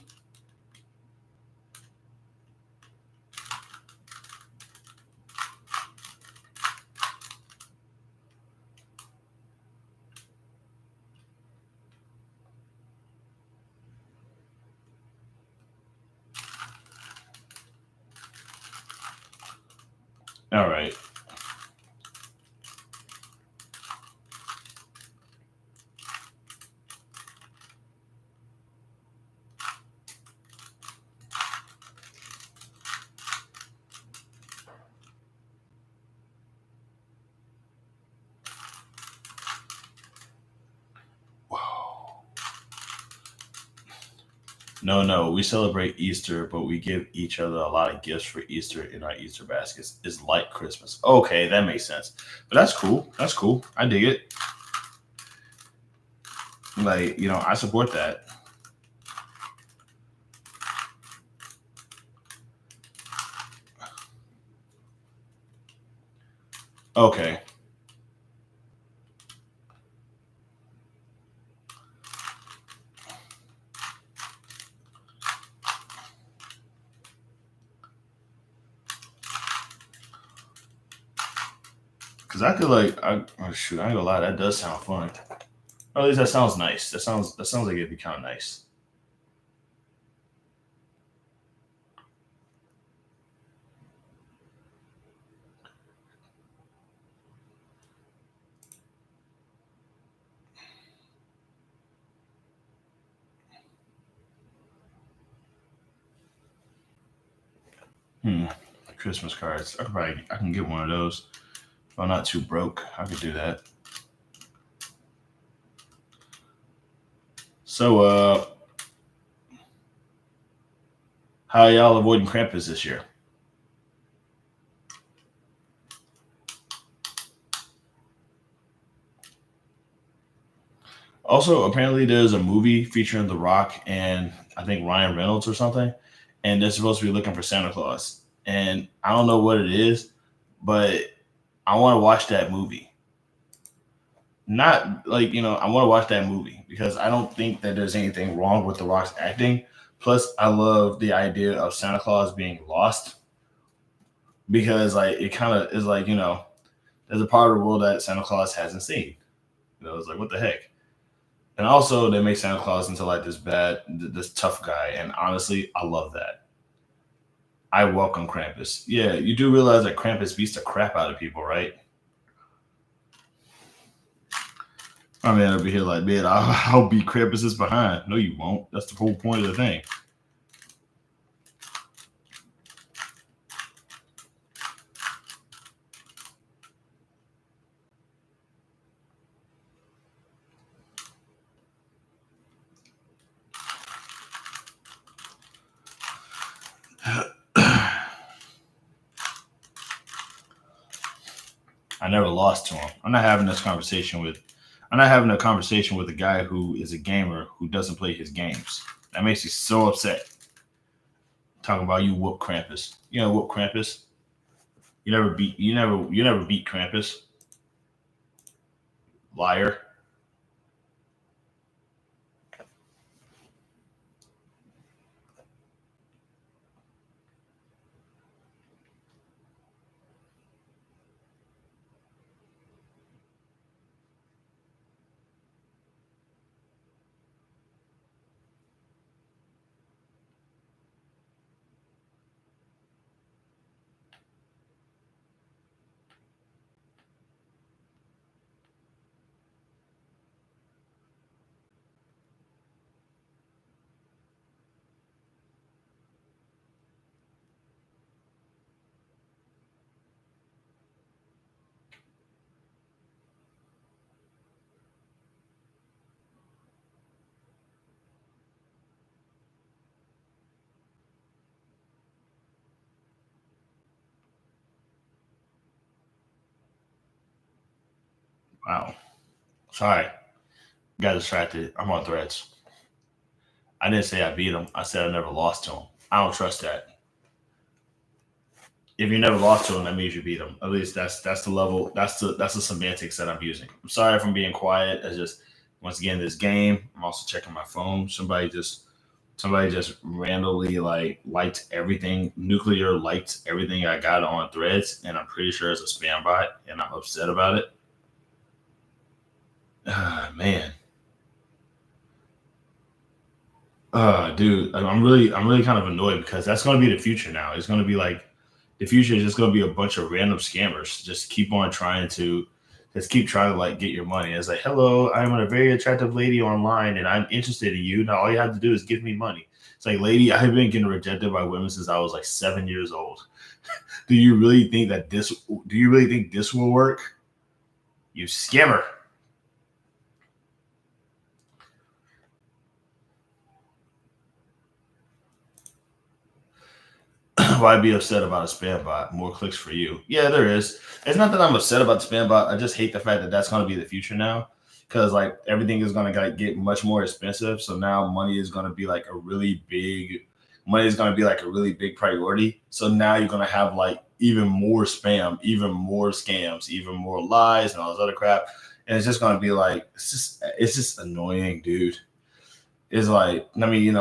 All right. Whoa. No. We celebrate Easter, but we give each other a lot of gifts for Easter in our Easter baskets. It's like Christmas. Okay, that makes sense. But that's cool. That's cool. I dig it. Like, I support that. Okay. Cause I could shoot, I ain't gonna lie, that does sound fun. Or at least that sounds nice. That sounds like it'd be kind of nice. Hmm. Christmas cards. I can get one of those. If I'm not too broke, I could do that. So how y'all avoiding Krampus this year? Also, apparently there's a movie featuring The Rock and I think Ryan Reynolds or something, and they're supposed to be looking for Santa Claus. And I don't know what it is, but I want to watch that movie. Not like, I want to watch that movie because I don't think that there's anything wrong with The Rock's acting. Plus, I love the idea of Santa Claus being lost because like it kind of is like, there's a part of the world that Santa Claus hasn't seen. It's like what the heck. And also, they make Santa Claus into like this tough guy. And honestly, I love that. I welcome Krampus. Yeah, you do realize that Krampus beats the crap out of people, right? I mean, I'll be here like, man, I'll beat Krampus's behind. No, you won't. That's the whole point of the thing. I never lost to him. I'm not having this conversation with. I'm not having a conversation with a guy who is a gamer who doesn't play his games. That makes me so upset. Talking about you whoop Krampus. You know whoop Krampus. You never beat Krampus. Liar. Wow. Sorry. Got distracted. I'm on threads. I didn't say I beat him. I said I never lost to him. I don't trust that. If you never lost to him, that means you beat him. At least that's the level. That's the semantics that I'm using. I'm sorry if I'm being quiet. I just once again this game. I'm also checking my phone. Somebody just randomly like liked everything. Nuclear liked everything I got on threads, and I'm pretty sure it's a spam bot, and I'm upset about it. Man. Dude, I'm really kind of annoyed because that's going to be the future now. It's going to be like the future is just going to be a bunch of random scammers just keep trying to like get your money. It's like, hello, I'm a very attractive lady online and I'm interested in you. Now all you have to do is give me money. It's like, lady, I've been getting rejected by women since I was like 7 years old. Do you really think that this? Do you really think this will work? You scammer. Why be upset about a spam bot? More clicks for you. Yeah, there is. It's not that I'm upset about the spam bot. I just hate the fact that that's going to be the future now, because like everything is going to get much more expensive. So now money is going to be like a really big priority. So now you're going to have like even more spam, even more scams, even more lies and all this other crap. And it's just going to be like it's just annoying, dude. Is like, I mean,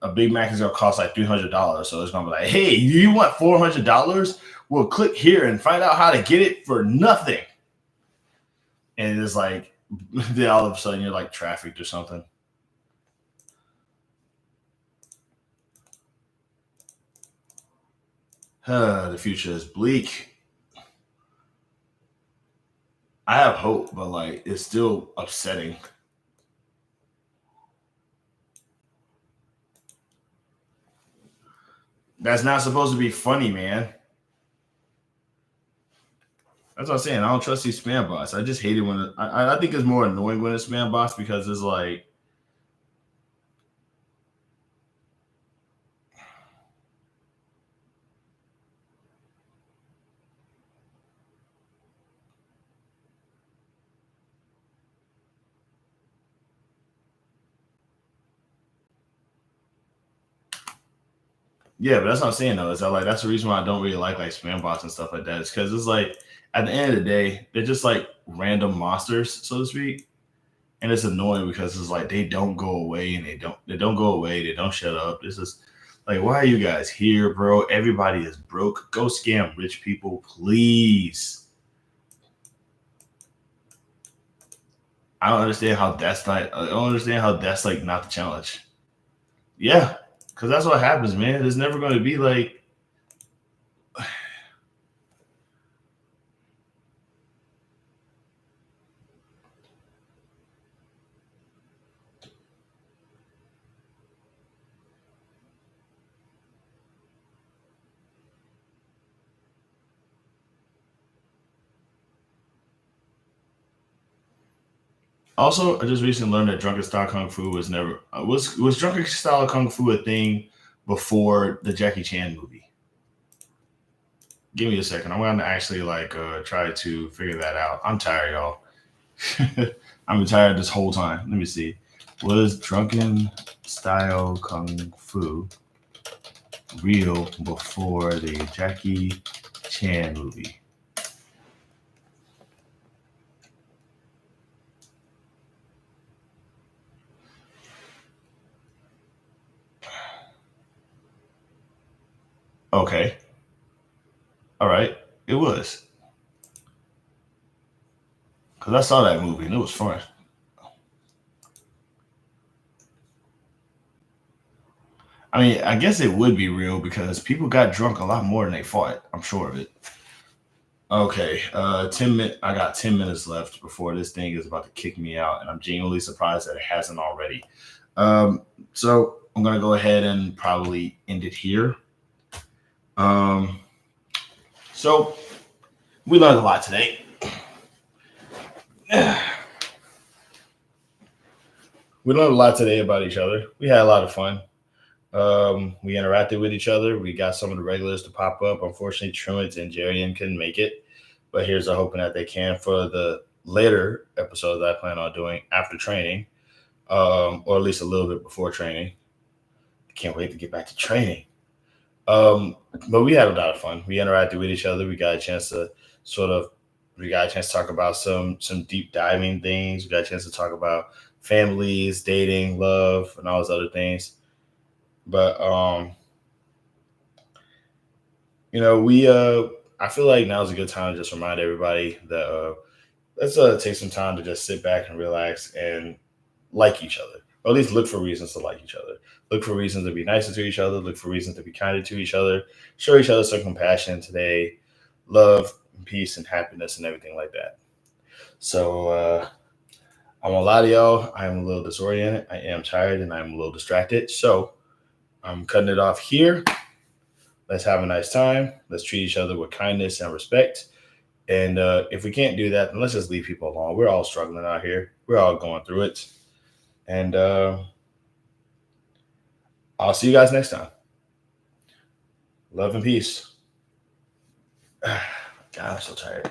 a Big Mac is gonna cost like $300, so it's gonna be like, hey, do you want $400? Well, click here and find out how to get it for nothing. And it's like, then all of a sudden you're like trafficked or something. The future is bleak. I have hope, but like it's still upsetting. That's not supposed to be funny, man. That's what I'm saying. I don't trust these spam bots. I just hate it when I think it's more annoying when it's spam bots because it's like, yeah, but that's what I'm saying though. Is that like that's the reason why I don't really like spam bots and stuff like that. It's because it's like at the end of the day, they're just like random monsters, so to speak. And it's annoying because it's like they don't go away and they don't go away, they don't shut up. This is like, why are you guys here, bro? Everybody is broke. Go scam rich people, please. I don't understand how that's like not the challenge. Yeah, because that's what happens, man. There's never going to be like, also, I just recently learned that drunken style kung fu was never was drunken style kung fu a thing before the Jackie Chan movie. Give me a second. I'm gonna actually like try to figure that out. I'm tired, y'all. I'm retired this whole time. Let me see. Was drunken style kung fu real before the Jackie Chan movie? Okay. All right. It was. Because I saw that movie and it was fun. I mean, I guess it would be real because people got drunk a lot more than they fought. I'm sure of it. Okay, 10 minutes. I got 10 minutes left before this thing is about to kick me out, and I'm genuinely surprised that it hasn't already. So I'm gonna go ahead and probably end it here. Um, so we learned a lot today. We learned a lot today about each other. We had a lot of fun. We interacted with each other. We got some of the regulars to pop up. Unfortunately, Truant and Jarian couldn't make it, but here's a hoping that they can for the later episodes I plan on doing after training, or at least a little bit before training. I can't wait to get back to training. Um, but we had a lot of fun. We interacted with each other. We got a chance to sort of we got a chance to talk about some deep diving things. We got a chance to talk about families, dating, love, and all those other things. But we I feel like now is a good time to just remind everybody that let's take some time to just sit back and relax and like each other, or at least look for reasons to like each other. Look for reasons to be nicer to each other. Look for reasons to be kinder to each other. Show each other some compassion today, love, peace, and happiness, and everything like that. So I'm gonna lie to y'all. I am a little disoriented. I am tired, and I'm a little distracted. So I'm cutting it off here. Let's have a nice time. Let's treat each other with kindness and respect. And if we can't do that, then let's just leave people alone. We're all struggling out here. We're all going through it. And I'll see you guys next time. Love and peace. God, I'm so tired.